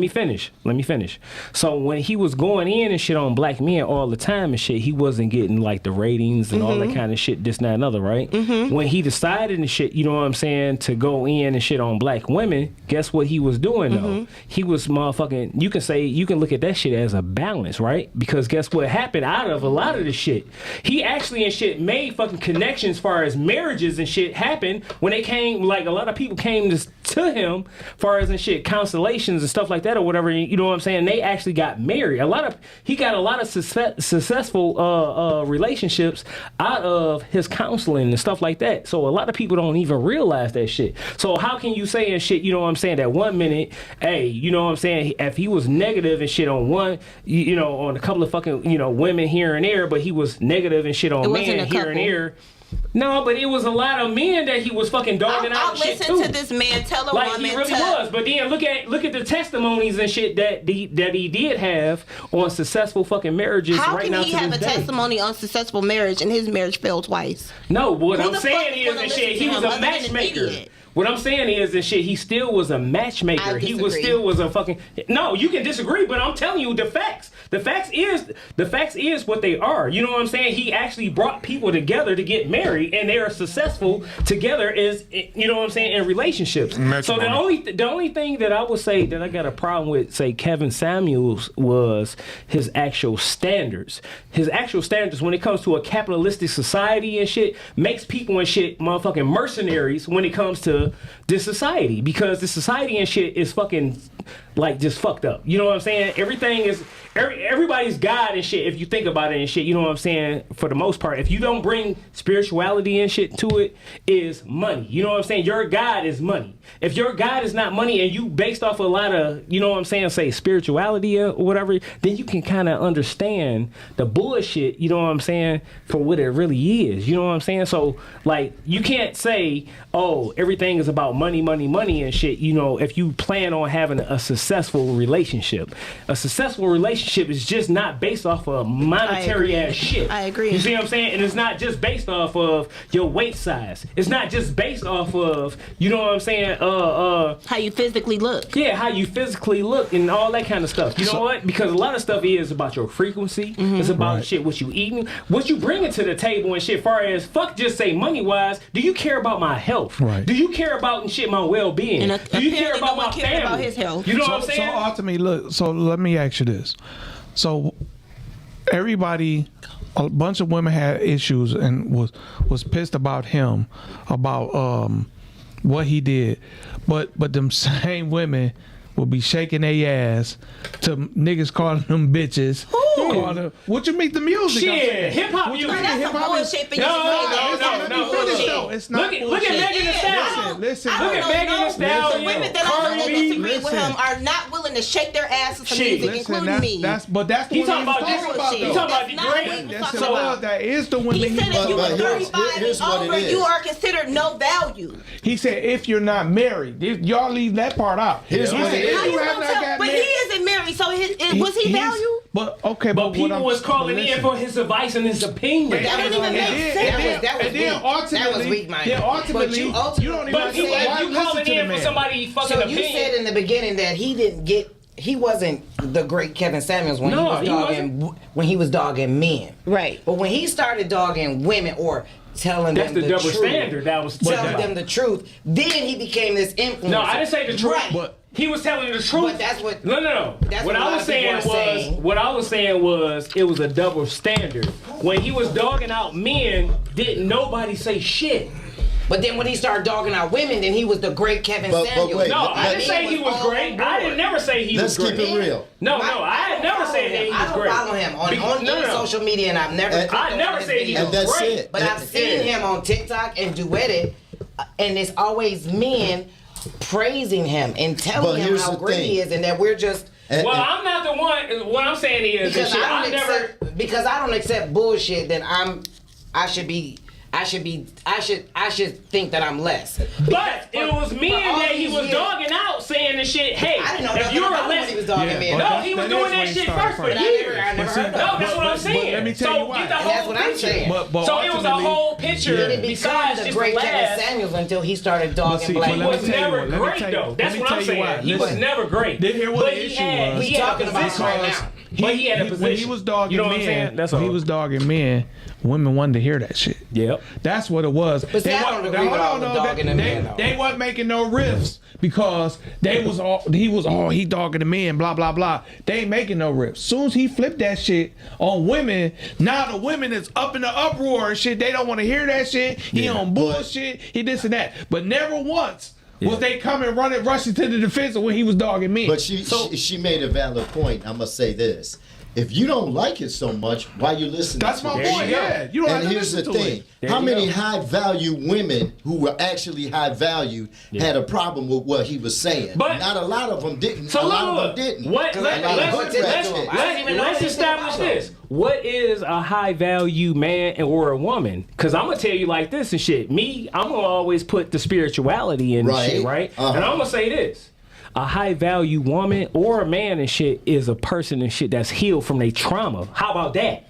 me finish. So when he was going in and shit on black men all the time and shit, he wasn't getting like the ratings and all that kind of shit, this, that, and other, right? When he decided and shit, you know what I'm saying, to go in and shit on black women, guess what he was doing though? He was motherfucking, you can look at that shit as a balance, right? Because guess what happened out of a lot of the shit? He actually and shit made fucking connections as far as marriages and shit happen when they came, like a lot of people came to him far as and shit, constellations and stuff like that or whatever, you know what I'm saying? They actually got married. He got a lot of successful relationships out of his counseling and stuff like that. So a lot of people don't even realize that shit. So how can you say and shit, you know what I'm saying, that 1 minute, hey, you know what I'm saying, if he was negative and shit on one, you know, on a couple of fucking, you know, women here and there, but he was negative and shit on men here and there. No, but it was a lot of men that he was fucking dogging out I'll and shit listen too. to this man tell a Like woman he really to... was, but then look at the testimonies and shit that he did have on successful fucking marriages. How right can now he to have a this day. testimony on successful marriage and his marriage failed twice? No, what Who I'm the saying fuck is gonna and listen shit, to he was him a other than an matchmaker. idiot? What I'm saying is and shit, he still was a matchmaker. I He disagree. was a fucking. No, you can disagree, but I'm telling you the facts. The facts is what they are. You know what I'm saying? He actually brought people together to get married, and they are successful together. Is, you know what I'm saying, in relationships. So the only thing that I would say that I got a problem with, say, Kevin Samuels, was his actual standards. His actual standards when it comes to a capitalistic society and shit makes people and shit motherfucking mercenaries when it comes to to this society, because the society and shit is fucking like just fucked up. You know what I'm saying? Everything is everybody's God and shit. If you think about it and shit, you know what I'm saying? For the most part, if you don't bring spirituality and shit to it, is money. You know what I'm saying? Your God is money. If your God is not money and you based off a lot of, you know what I'm saying, say spirituality or whatever, then you can kind of understand the bullshit, you know what I'm saying, for what it really is. You know what I'm saying? So like you can't say, oh, everything is about money and shit, you know, if you plan on having a successful relationship. A successful relationship is just not based off of monetary ass shit. I agree. You see what I'm saying? And it's not just based off of your weight size. It's not just based off of, you know what I'm saying, how you physically look. Yeah, how you physically look and all that kind of stuff. You know what? Because a lot of stuff is about your frequency. It's about shit, what you eating, what you bringing to the table and shit. Far as fuck, just say money wise. Do you care about my health? Right. Do you care about and shit my well being? Do you care about my family? About his health. You know what I'm So saying? ultimately, look. So let me ask you this. So everybody, a bunch of women had issues and was pissed about him, about what he did, but them same women will be shaking their ass to niggas calling them bitches. Calling them, what you mean the music? Shit, hip hop music. That's some bullshit for you to say. No. It's not Look at Megan Thee Stallion. Listen. Look at Megan Thee Stallion. The women that Cardi I B. disagree with him are not willing to shake their asses to Shit. music, including me. That's the He one talking about talking this. about. He though. talking about That's not what degrading. he Yes, talking it about. was. That is the women. He said if you But were 35 here's and what it over, is. you are considered no value. He said if you're not married. Y'all leave that part out. Here's He what said, it is. if How you you have gonna not tell? got But he married. isn't married, so was he He's- value? But okay, But what people I'm- was calling listen. in for his advice and his opinion. But that wouldn't even make sense. That was and then weak. ultimately, That was weak, man. then ultimately, But you you don't even But have to you, why you listen calling to the in for man. somebody fucking So opinion. you said in the beginning that he wasn't the great Kevin Samuels when No, he was dogging men. Right. But when he started dogging women or telling That's them the the double truth, standard that was telling them the truth, then he became this influencer. No, I didn't say the truth. Right. But he was telling the truth. But that's what- No. that's What what a I lot was of people saying are saying. what I was saying was it was a double standard. When he was dogging out men, didn't nobody say shit. But then when he started dogging out women, then he was the great Kevin But Samuels. wait, No, I didn't say he was all great. on I board. didn't never say he was Let's great. keep it real. No, I had never said that he was I don't great. follow him on No. any social media, and I've never. And- clicked I on never his said he videos. was And that's great. it. But I've seen him on TikTok and Duetted, and it's always men praising him and But telling him here's how the great thing. he is, and that we're just And- Well, and- I'm not the one. What I'm saying is, because shit, I I don't never. accept because I don't accept bullshit. Then I should think that I'm less. But it was men that he was dogging out, saying the shit. Hey, I didn't know if nothing you're about a him when he was lesbian, dogging men. but no, that- he was that doing is that when he shit started first for first. years. I never heard of No, it. that's what I'm saying. let me tell so you why. get the And whole that's what I'm picture. saying. But So it was a ultimately- whole picture He didn't become besides the just great the Kevin last. Samuels until he started dogging see, black but He let me was tell you never what, let me great tell you- though. let That's me what tell I'm you saying. why. He was Listen. never great. Did hear what But the he issue had, was? he had a talking about position. right now. But he had a position. When he was dogging you know what I'm men, saying? That's when all. he was dogging men, women wanted to hear that shit. Yep. That's what it was. But see, I don't agree with all the dogging the men, though. They wasn't making no riffs because he dogging the men, blah blah blah. They ain't making no riffs. Soon as he flipped that shit on women, now the women is up in the uproar and shit. They don't want to hear that shit. He on bullshit. He this and that. But never once was they coming rushing to the defense of when he was dogging men. But she made a valid point. I must say this. If you don't like it so much, why you listening that's to my it? point. Yeah, you don't have And to here's listen the to thing. it. How you many go. high value women who were actually high valued had a problem with what he was saying? But- not a lot of them didn't. So a lot look, of them didn't. What? A lot of hood rats did. Let's establish this. What is a high value man or a woman? Because I'm gonna tell you like this and shit. Me, I'm gonna always put the spirituality in Right. shit, right? Uh-huh. And I'm gonna say this. A high value woman or a man and shit is a person and shit that's healed from their trauma. How about that?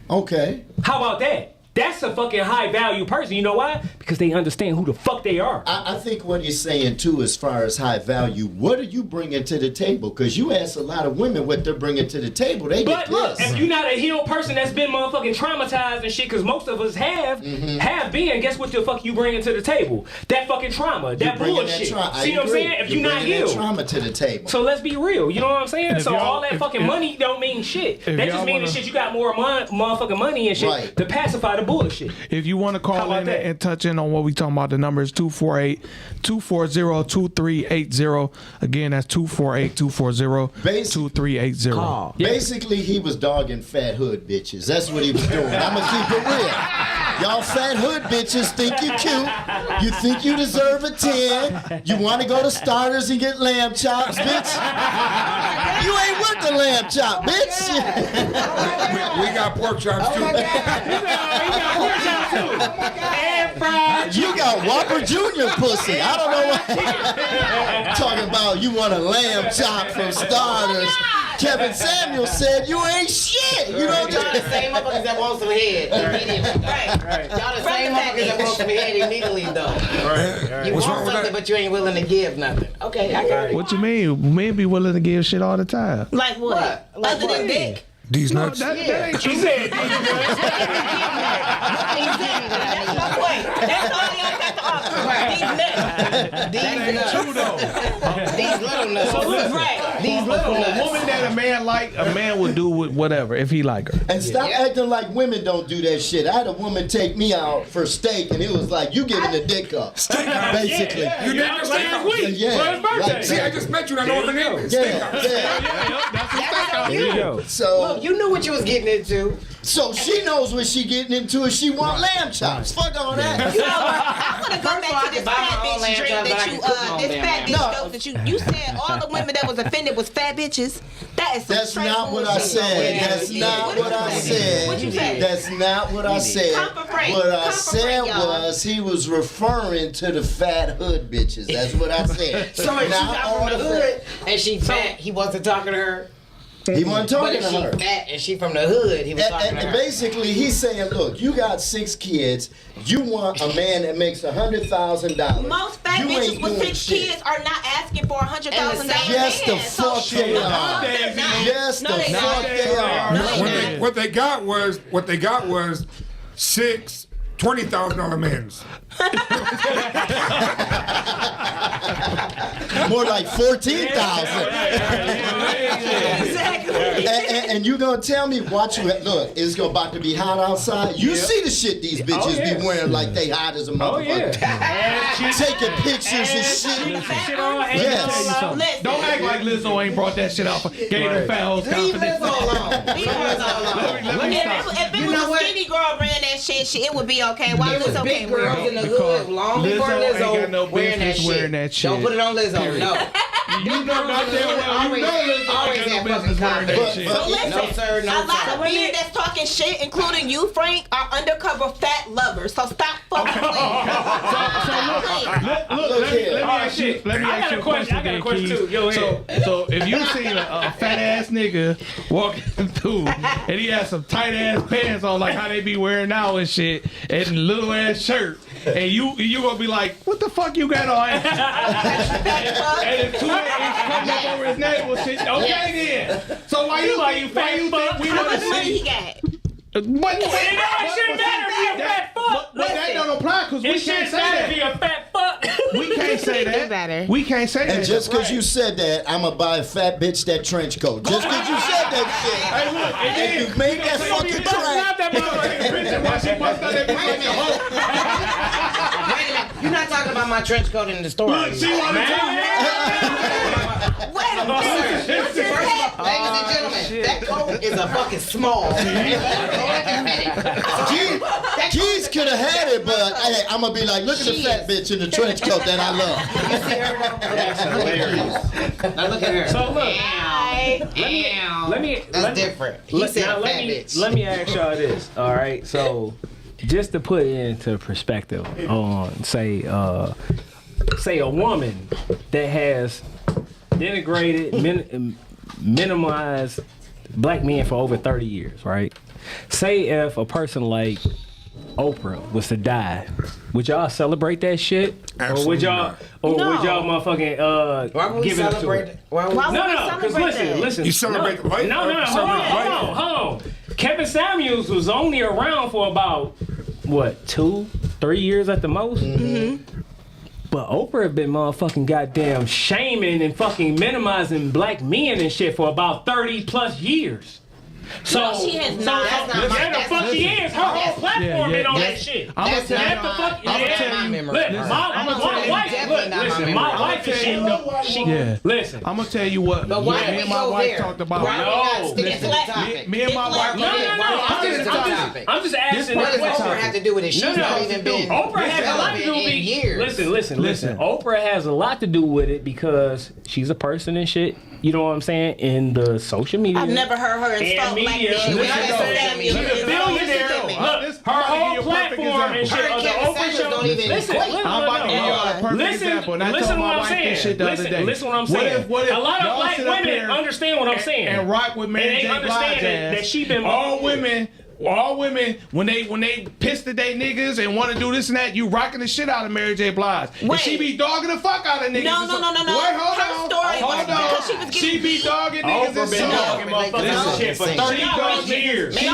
Okay. How about that? That's a fucking high value person. You know why? Because they understand who the fuck they are. I think what he's saying too, as far as high value, what are you bringing to the table? Because you ask a lot of women what they're bringing to the table, they But get look, pissed. if you're not a healed person that's been motherfucking traumatized and shit, because most of us have been, guess what the fuck you bringing to the table? That fucking trauma, that Bringing bullshit. See what I'm saying? If you're not bringing that healed. trauma to the table. So let's be real, you know what I'm saying? if So y'all- all that fucking money don't mean shit. That y'all just means wanna- that shit you got more motherfucking money and shit Right. to pacify the bullshit. If you want to How call about in that? and touch in on what we talking about, the number is 248-240-2380. Again, that's 248-240-2380. Call. Basically, he was dogging fat hood bitches. That's what he was doing. I'm gonna keep it real. Y'all fat hood bitches think you cute. You think you deserve a 10. You want to go to Starters and get lamb chops, bitch. You ain't worth the lamb chop, bitch. We got pork chops too. You got Whopper Jr. pussy. I don't know what. Talking about you want a lamb chop from Starters. Kevin Samuel said you ain't shit. You know, Y'all the same motherfuckers that want some head immediately. Right. Y'all the same motherfuckers that want some head immediately though. You What's want wrong with something, that? but you ain't willing to give nothing. Okay, I got it. What you mean? Men be willing to give shit all the time. Like what? Like Other what? than dick. These nuts. That ain't true. He said, Exactly. That's my point. That's all y'all got to offer. These nuts. True though. These little nuts. Right. These little A nuts. woman that a man like, a man would do with whatever if he like her. And stop acting like women don't do that shit. I had a woman take me out for steak, and it was like you giving the dick up. Basically. You did the last steakhouse. week Yeah. for his birthday. Like- See, I just met you and I know what the name is. Yeah, Steakhouse. yeah. There you go. So, You knew what you was getting into. so she knows what she getting into, and she want lamb chops. Fuck all that. You know what? I want to go First of all, I back to can this buy my fat own bitch lamb drink chops, but I that can you, cook my own this damn fat lamb. bitch joke that you said all the women that was offended was fat bitches. That is some That's straight not what I bullshit. said. Yeah, That's yeah. not what I said. What you say? That's not what I said. Come for Frank. What I Come for said Frank, y'all. was he was referring to the fat hood bitches. That's what I said. So if she Not got all from the the hood and she fat, he wasn't talking to her. He wasn't But talking if to she her. fat and she from the hood, he was talking to And her. basically, he's saying, look, you got 6 kids. You want a man that makes $100,000. Most fat You bitches ain't with doing 6 shit. kids are not asking for $100,000. Yes, the man. So fuck shit. they are. Yes, No, the they fuck not. they are. No, they not. What they got was 6 $20,000 men's. More like 14,000. Exactly. And you gonna tell me, watch you, look, it's about to be hot outside. You see the shit these bitches be wearing like they hot as a motherfucker. Taking pictures and shit. Yes. Listen. Don't act like Lizzo ain't brought that shit out. Gave the fat hoes Leave confidence. Lizzo alone. Leave Lizzo alone. Let me stop. If it You was know a what? skinny girl ran that shit, it would be okay. Why It was was okay big with girls it? in the Because hood long before Lizzo ain't Lizzo got no wearing that business shit. wearing that shit. Don't put it on Lizzo. No. You know goddamn well. You know Lizzo always ain't got have no business fucking wearing that confidence. shit. But- So listen, No, sir, no, a lot sir. of men that's talking shit, including you, Frank, are undercover fat lovers. So stop fucking playing. Look here. Let me ask you. Let me I ask got you a a question. question. I got a then, question Keith. too. Yo, So if you see a fat ass nigga walking through and he has some tight ass pants on, like how they be wearing now and shit, and little ass shirt, and you gonna be like, what the fuck you got on? And the 2 inch come up over his navel, shit. Okay then. So why you think we How want to much money see? he got? But It shouldn't matter if you a fat fuck. But that don't apply because we It can't shouldn't say matter if that. you a fat fuck. We can't say It that. matter. We can't say that. And just because you said that, I'm gonna buy a fat bitch that trench coat. Just because you said that shit. Hey, look, and And you made that fucking Not track. that motherfucker. You're not talking about my trench coat in the store. are you? She wanted to. Wait a minute. What just happened? Ladies and gentlemen, that coat is a fucking small. Keys could have had it, but hey, I'm gonna be like, look at the fat bitch in the trench coat that I love. You see her? That's hilarious. Now look at her. So look, let me. That's different. He said now, fat bitch. let me ask y'all this. All right, so just to put it into perspective on say a woman that has denigrated, minimized black men for over 30 years, right? Say if a person like Oprah was to die, would y'all celebrate that shit? Absolutely or would y'all, not. or No. would y'all motherfucking Why would we give it up to her? celebrate? Why would Why we would we No, because celebrate that? listen. You celebrate the life? No, or hold celebrate the life? on. Kevin Samuels was only around for about, what, 2-3 years at the most? Mm-hmm. But Oprah had been motherfucking goddamn shaming and fucking minimizing black men and shit for about 30 plus years. So she has not. That's not yeah, the fuck she is. Her whole platform been on that shit. That's not the fuck. my memory. Listen, my wife is shit. Listen, I'm gonna tell you what. But why me and my wife talked about. Me and my wife. I'm just asking. What does Oprah have to do with it? She's not even been Oprah has a lot to do with it. Years. Listen. Oprah has a lot to do with it because she's a person and shit. You know what I'm saying? In the social media. I've never heard her insult black men. She's a billionaire. Look, her whole platform and shit. The Oprah show. Listen, I'm about to give y'all a perfect example. And I told my wife this shit the other day. Listen what I'm saying. What if a lot of black sit up women here understand what I'm saying. And rock with Mary J. Blige that she been all women, when they pissed at they niggas and want to do this and that, you rocking the shit out of Mary J. Blige. And she be dogging the fuck out of niggas. No. Wait, hold on. Because She be dogging niggas and been dogging motherfuckers shit for 30 years. You're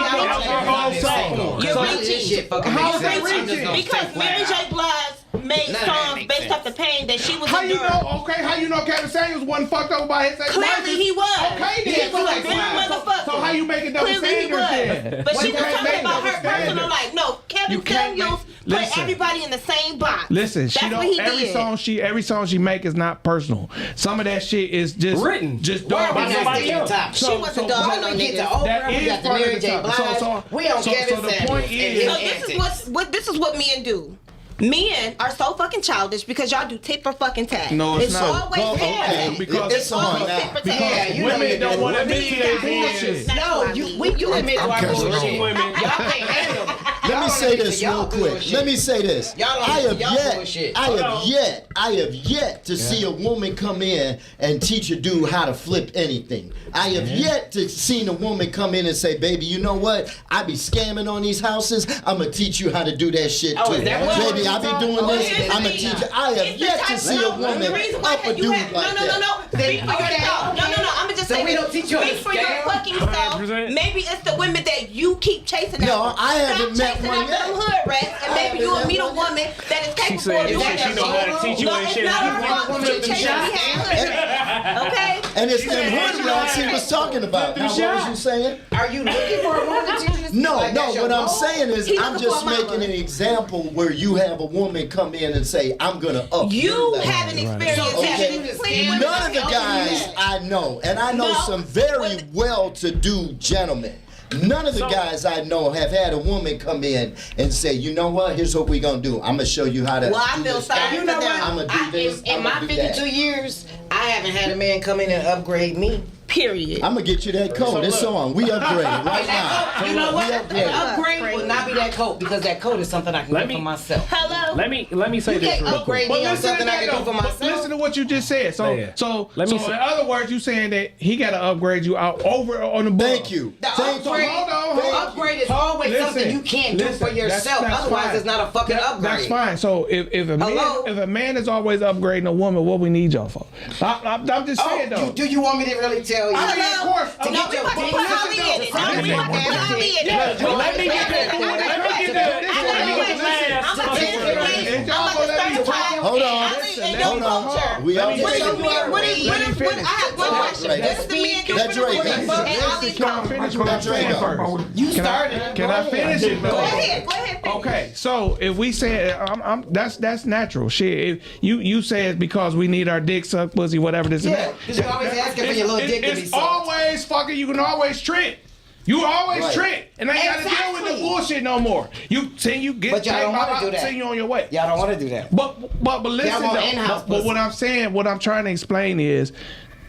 reaching. Because Mary J. Blige made songs based off the pain that she was enduring. How you know Kevin Samuels wasn't fucked over by his ex-wife? Clearly he was. Okay, then. He was a bitter motherfucker. So how you making double Clearly standards he then? was. But she was can't talking make about double her personal standards. life. No, Kevin Samuels put everybody in the same box. Listen, That's what he did. every song she make is not personal. Some of that shit is just written, just Why dogging are we not somebody sticking else. top? She wasn't dogging no We get to niggas. That Oprah, we is got the part of Mary the J. topic. Blige, we on Kevin so the Samuels. point is- So this is what men do. Men are so fucking childish because y'all do tit for fucking tat. No, it's it's not. always Okay, because it's on now. women don't want to admit to their bullshit. No, you admit to our bullshit. Y'all can't handle it. Let me say this real quick. Let me say this. I have yet to see a woman come in and teach a dude how to flip anything. I have yet to see a woman come in and say, baby, you know what? I be scamming on these houses. I'm going to teach you how to do that shit too. Baby, I be doing this. I'm going to teach you. I have yet to see a woman up a dude like that. No. Speak for yourself. No. I'm just saying. we don't teach you how to Speak for your scam? fucking self. 100%. Maybe it's the women that you keep chasing after. No, I haven't met chasing one after yet. them hood rats, and maybe you'll meet a woman that is capable of doing that she know how to teach you No, and it's shit. not You her fault that you chasing hood rats. Okay? And it's them hood rats he was talking about. Now, what was you saying? Are you looking for a woman to teach you this? No, Like, that's your what I'm goal? saying is He I'm looking just for a mama. making an example where you have a woman come in and say, I'm going to up You your level." haven't experienced Okay. that. None of the guys I know, and I know No. some very well-to-do gentlemen, none of the guys I know have had a woman come in and say, you know what, here's what we're going to do. I'm going to show you how to Well, I do feel this. sorry You for know them. what? I'm going to do this. In I'm my going to do that. 52 years, I haven't had a man come in and upgrade me. Period. I'm going to get you that coat. It's on. We upgrade right now. You know what? We upgrade. An upgrade will not be that coat because that coat is something I can do for myself. Hello? Let me say You this can't real quick. upgrade me on something I can do for myself. Listen to what you just said. So Yeah. in Let me say- other words, you saying that he got to upgrade you out over on the board. Thank you. The Thank you. upgrade, hold on. upgrade is always Listen, something you can't do for yourself. that's Otherwise, fine. it's not a fucking upgrade. That's fine. So if a man is always upgrading a woman, what we need y'all for? I'm just saying though. Do you want me to really tell you? I mean, of course. No, we about to put Holly in it. No, we about to put Holly in it. Let me get Hold on. We What all do you mean? I have one question. This is the men doing Let Drake and Ali's Can I gone. finish what I'm saying first? You started. Can I finish it though? Go ahead. Finish. Okay, so if we say that's natural. Shit, if you say it's because we need our dick sucked, pussy, whatever this Yeah, and because you're always asking for your little dick to be It's sucked. always fucking. You can always trick. You always Right. trick, and I ain't gotta deal with the Exactly. bullshit no more. You get, But y'all don't wanna do that. send you on your way. Y'all don't want to do that. But listen want though. in-house But pussy. what I'm saying, what I'm trying to explain is.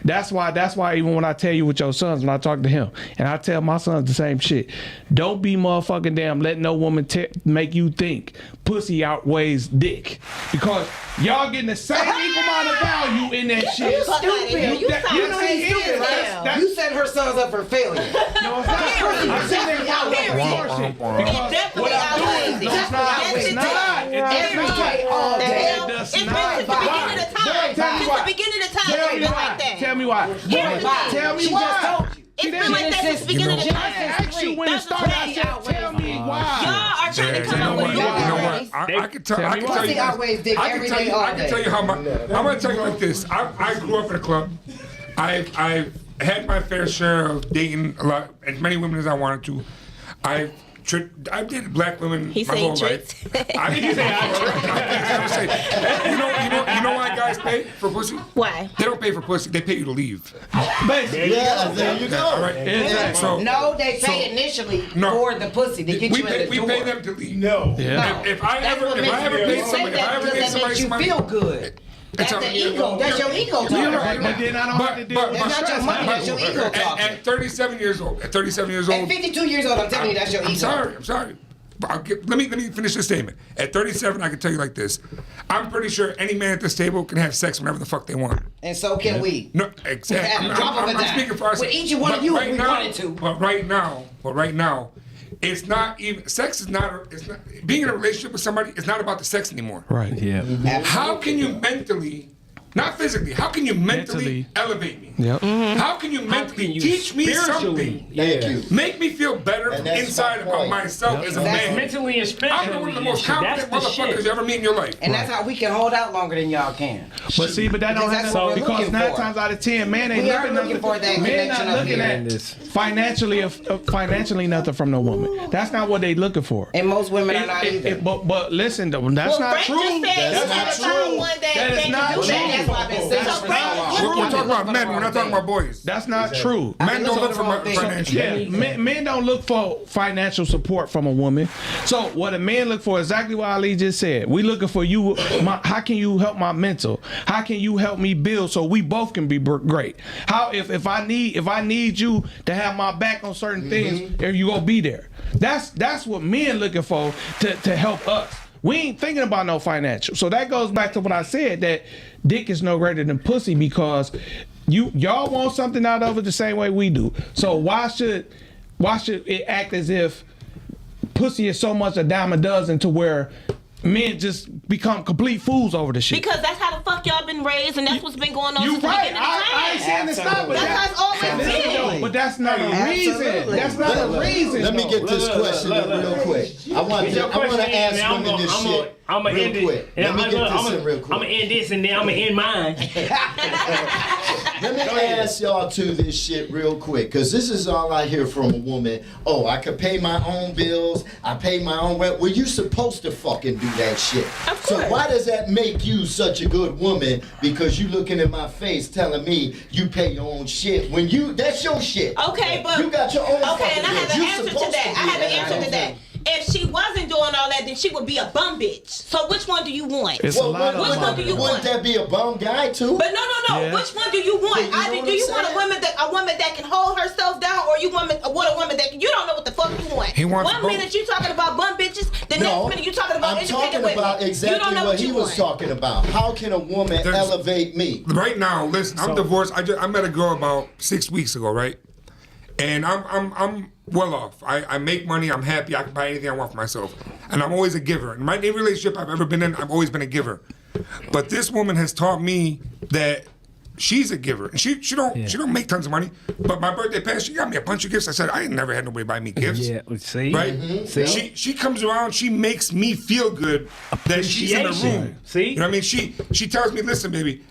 That's why even when I tell you with your sons, when I talk to him, and I tell my sons the same shit, don't be motherfucking damn let no woman make you think pussy outweighs dick. Because y'all getting the same equal amount of value in that shit. Stupid. You That- sound you know he is. stupid. That's- You set her sons up for failure. No, it's not. I'm sitting there bullshit. Because Definitely what I'm doing, no, it's not. It's not. It does not. all day. It does It's been not. since the beginning of time. Tell me Since why. the beginning of time, Tell it's me been why. like that. Tell me why. Here's the thing. Tell me She just why. told you. It's been like that since the beginning of I time. asked you when it started. I said, tell me why. Y'all are trying to come up with You know your what? I can tell you. Pussy outweighs dick every day, all I can day. tell you how my. I'm gonna tell you like this. I grew up in a club. I had my fair share of dating a lot, as many women as I wanted to. I've dated black women He my said whole tricks. life. You know why guys pay for pussy? Why? They don't pay for pussy. They pay you to leave. Basically. Yeah, there you All go. right. Exactly. So, No, they pay initially for the pussy to get we you in pay, the we door. pay them to leave. No. Yeah. If I That's ever what paid makes somebody, if I ever paid somebody some money, feel good. That's a- the ego. That's your ego talking. You're right right. now. But then I don't have to deal with That's my not your stress. money. That's your ego talking. At 37 years old. At 52 years old, I'm telling you, that's your ego. I'm sorry. But let me finish this statement. At 37, I can tell you like this. I'm pretty sure any man at this table can have sex whenever the fuck they want. And so can we. No, exactly. At the drop of a I'm dime. speaking for ourselves. With each one of you if we now, wanted to. But right now, it's not even, sex is not, being in a relationship with somebody is not about the sex anymore. Right. Yeah. How can you mentally, not physically, how can you mentally elevate me? Yep. How can you mentally you teach me spiritually- something? Thank you. Make me feel better And from that's inside my about point. myself as a That's man. Mentally and I'm spiritually. one of the and most shit. confident That's the motherfuckers shit. you ever meet in your life. And that's how we can hold out longer than y'all can. But see, but that don't Because have that's what to, we're because looking 9 for. times out of 10, man ain't We are looking looking for that man not connection up looking here. at financially nothing from the woman. That's not what they looking for. And most women are not either. But listen though, that's not Frank true. just said That's you not gotta true. find one That is can not do true. that. That's why I've been saying So for so Frank, long. We're talking about men. We're not talking about boys. That's not true. Men don't look for financial. Yeah, men don't look for financial support from a woman. So what a man look for, exactly what Ali just said. We looking for you. How can you help my mental? How can you help me build so we both can be great? How if I need you to have my back on certain things, if you gonna be there? That's what men looking for to help us. We ain't thinking about no financial. So that goes back to what I said, that dick is no greater than pussy, because y'all want something out of it the same way we do. So why should it act as if pussy is so much a dime a dozen to where men just become complete fools over the shit? because that's how the fuck y'all been raised, and that's what's been going on You since the right. beginning of I ain't time. saying it's not, but That's how it's always been. but that's not a reason. Absolutely. That's not a reason. Let me though. get this question in real quick. I want to ask women this shit I'm gonna real end quick. it. Let me get this in real I'm gonna quick. end this and then I'm gonna end mine. Let me ask y'all to this shit real quick, because this is all I hear from a woman. Oh, I could pay my own bills. I pay my own rent. Well, you supposed to fucking do that shit. Of So course. why does that make you such a good woman? Because you looking in my face telling me you pay your own shit when that's your shit. Okay, but You got your own okay, fucking and I have bills. an You answer to supposed that. to I do have an answer to that. If she wasn't doing all that, then she would be a bum bitch. So which one do you want? It's Well, a lot of which one do you wouldn't want? that be a bum guy too? But no. Yeah. Which one do you want? Yeah, you know Either what do I'm you want saying? a woman that can hold herself down, or you want a woman that you don't know what the fuck you want. He wants One both. minute you talking about bum bitches, the No, next minute you talking about I'm independent talking women. about you exactly don't know what what he you was want. talking about. How can a woman There's- elevate me? Right now, listen, I'm divorced. I met a girl about 6 weeks ago, right? And I'm well off. I make money. I'm happy. I can buy anything I want for myself, and I'm always a giver. In any relationship I've ever been in, I've always been a giver. But this woman has taught me that she's a giver, and she don't make tons of money. But my birthday passed, she got me a bunch of gifts. I said I ain't never had nobody buy me gifts. Yeah, see, Right? See? She comes around, she makes me feel good that she's in the Appreciation. room. See? You know what I mean? She tells me, listen, baby,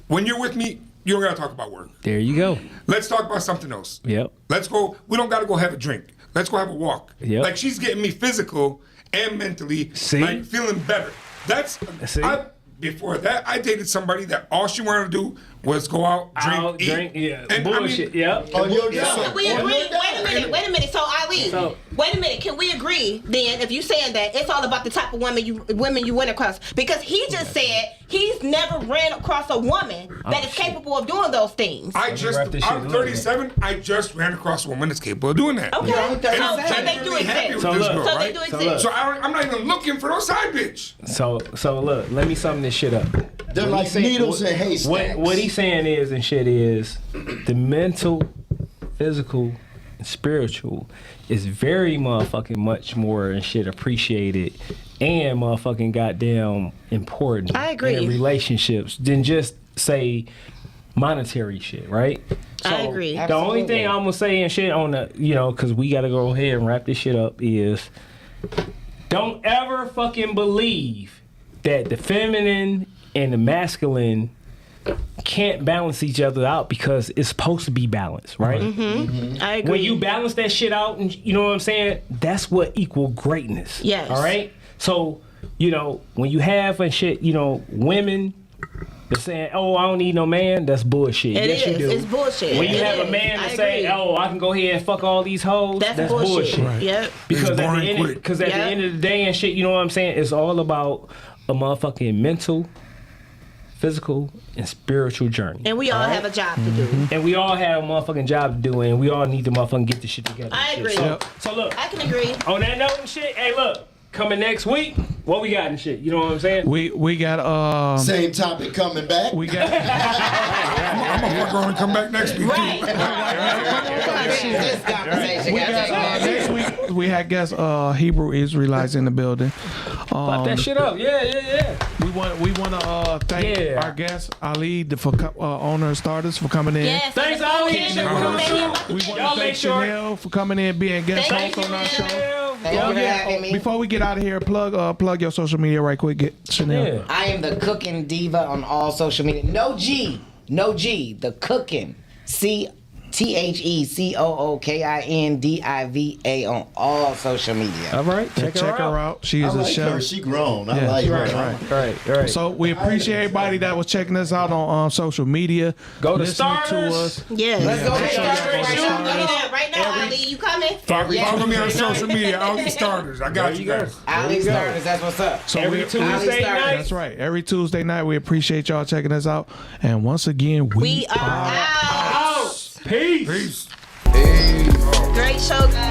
when you're with me, you don't gotta talk about work. There you go. Let's talk about something else. Yep. Let's go. We don't gotta go have a drink. Let's go have a walk. Yep. Like she's getting me physical and mentally, See? like feeling better. That's See? before that, I dated somebody that all she wanted to do was go out, drink, eat. yeah, And, I mean, bullshit, yep. Oh, you're So down. can we agree? Wait a minute. So Ali, So- wait a minute. Can we agree then? If you saying that it's all about the type of women you went across, because he just said he's never ran across a woman that is capable of doing those things. I'm up. 37. I just ran across a woman that's capable of doing that. Okay, Yeah, I'm so, 37. so they do Genuinely happy exist. with So this look. girl, So right? they do So exist. look. So I'm not even looking for no side bitch. So look, let me sum this shit up. They're What like he saying- needles in haystacks. What he's saying is and shit is the mental, physical, and spiritual is very motherfucking much more and shit appreciated and motherfucking goddamn important. I agree. In relationships than just say monetary shit, right? I agree. The only thing I'm gonna say and shit on the, because we gotta go ahead and wrap this shit up is don't ever fucking believe that the feminine and the masculine can't balance each other out because it's supposed to be balanced, right? I agree. When you balance that shit out, and you know what I'm saying, that's what equal greatness. Yes. All right. So when you have and shit, women. They're saying, "Oh, I don't need no man." That's bullshit. Yes, you do. It's bullshit. When you have a man to say, "Oh, I can go ahead and fuck all these hoes," that's bullshit. Right. Yep. Because It's at boring the end, quick. because at the end of the day and shit, you know what I'm saying? It's all about a motherfucking mental, physical, and spiritual journey. And we all have a job to do. And we all have a motherfucking job to do, and we all need to motherfucking get this shit together. I and agree. shit. So look, I can agree. on that note and shit, hey, look, coming next week, what we got and shit? You know what I'm saying? We got Same topic coming back. we got I'm gonna fuck around and come back next week too. This conversation we got got next week we had guests Hebrew Israelites in the building. Pop that shit up. Yeah. We want to thank our guest Ali, the owner of Starters, for coming in. Yes. Thanks, Ali. Thank Shit, you. we're coming We want Y'all to make thank sure- Chanel for coming in, being guest Thank host on our show. Thank you for having me. Before we get out of here, plug your social media right quick. Get Chanel. Yeah. I am the cooking diva on all social media. No G. The cooking. TheCookinDiva on all social media. All right. Check her out. She I is a like chef. her. She grown. I Yeah, like her. Right. So we appreciate everybody that was checking us out on social media. Go to listening Starters. to us. Yes. Let's go Right to now, Starters. right now, Ali, you coming? Follow me on social media. Ali Starters. I got you guys. Ali Starters, that's what's up. So Every we- Tuesday Ali night. Starters. That's right. Every Tuesday night, we appreciate y'all checking us out. And once again, We are out. Peace. Peace. Great show, guys.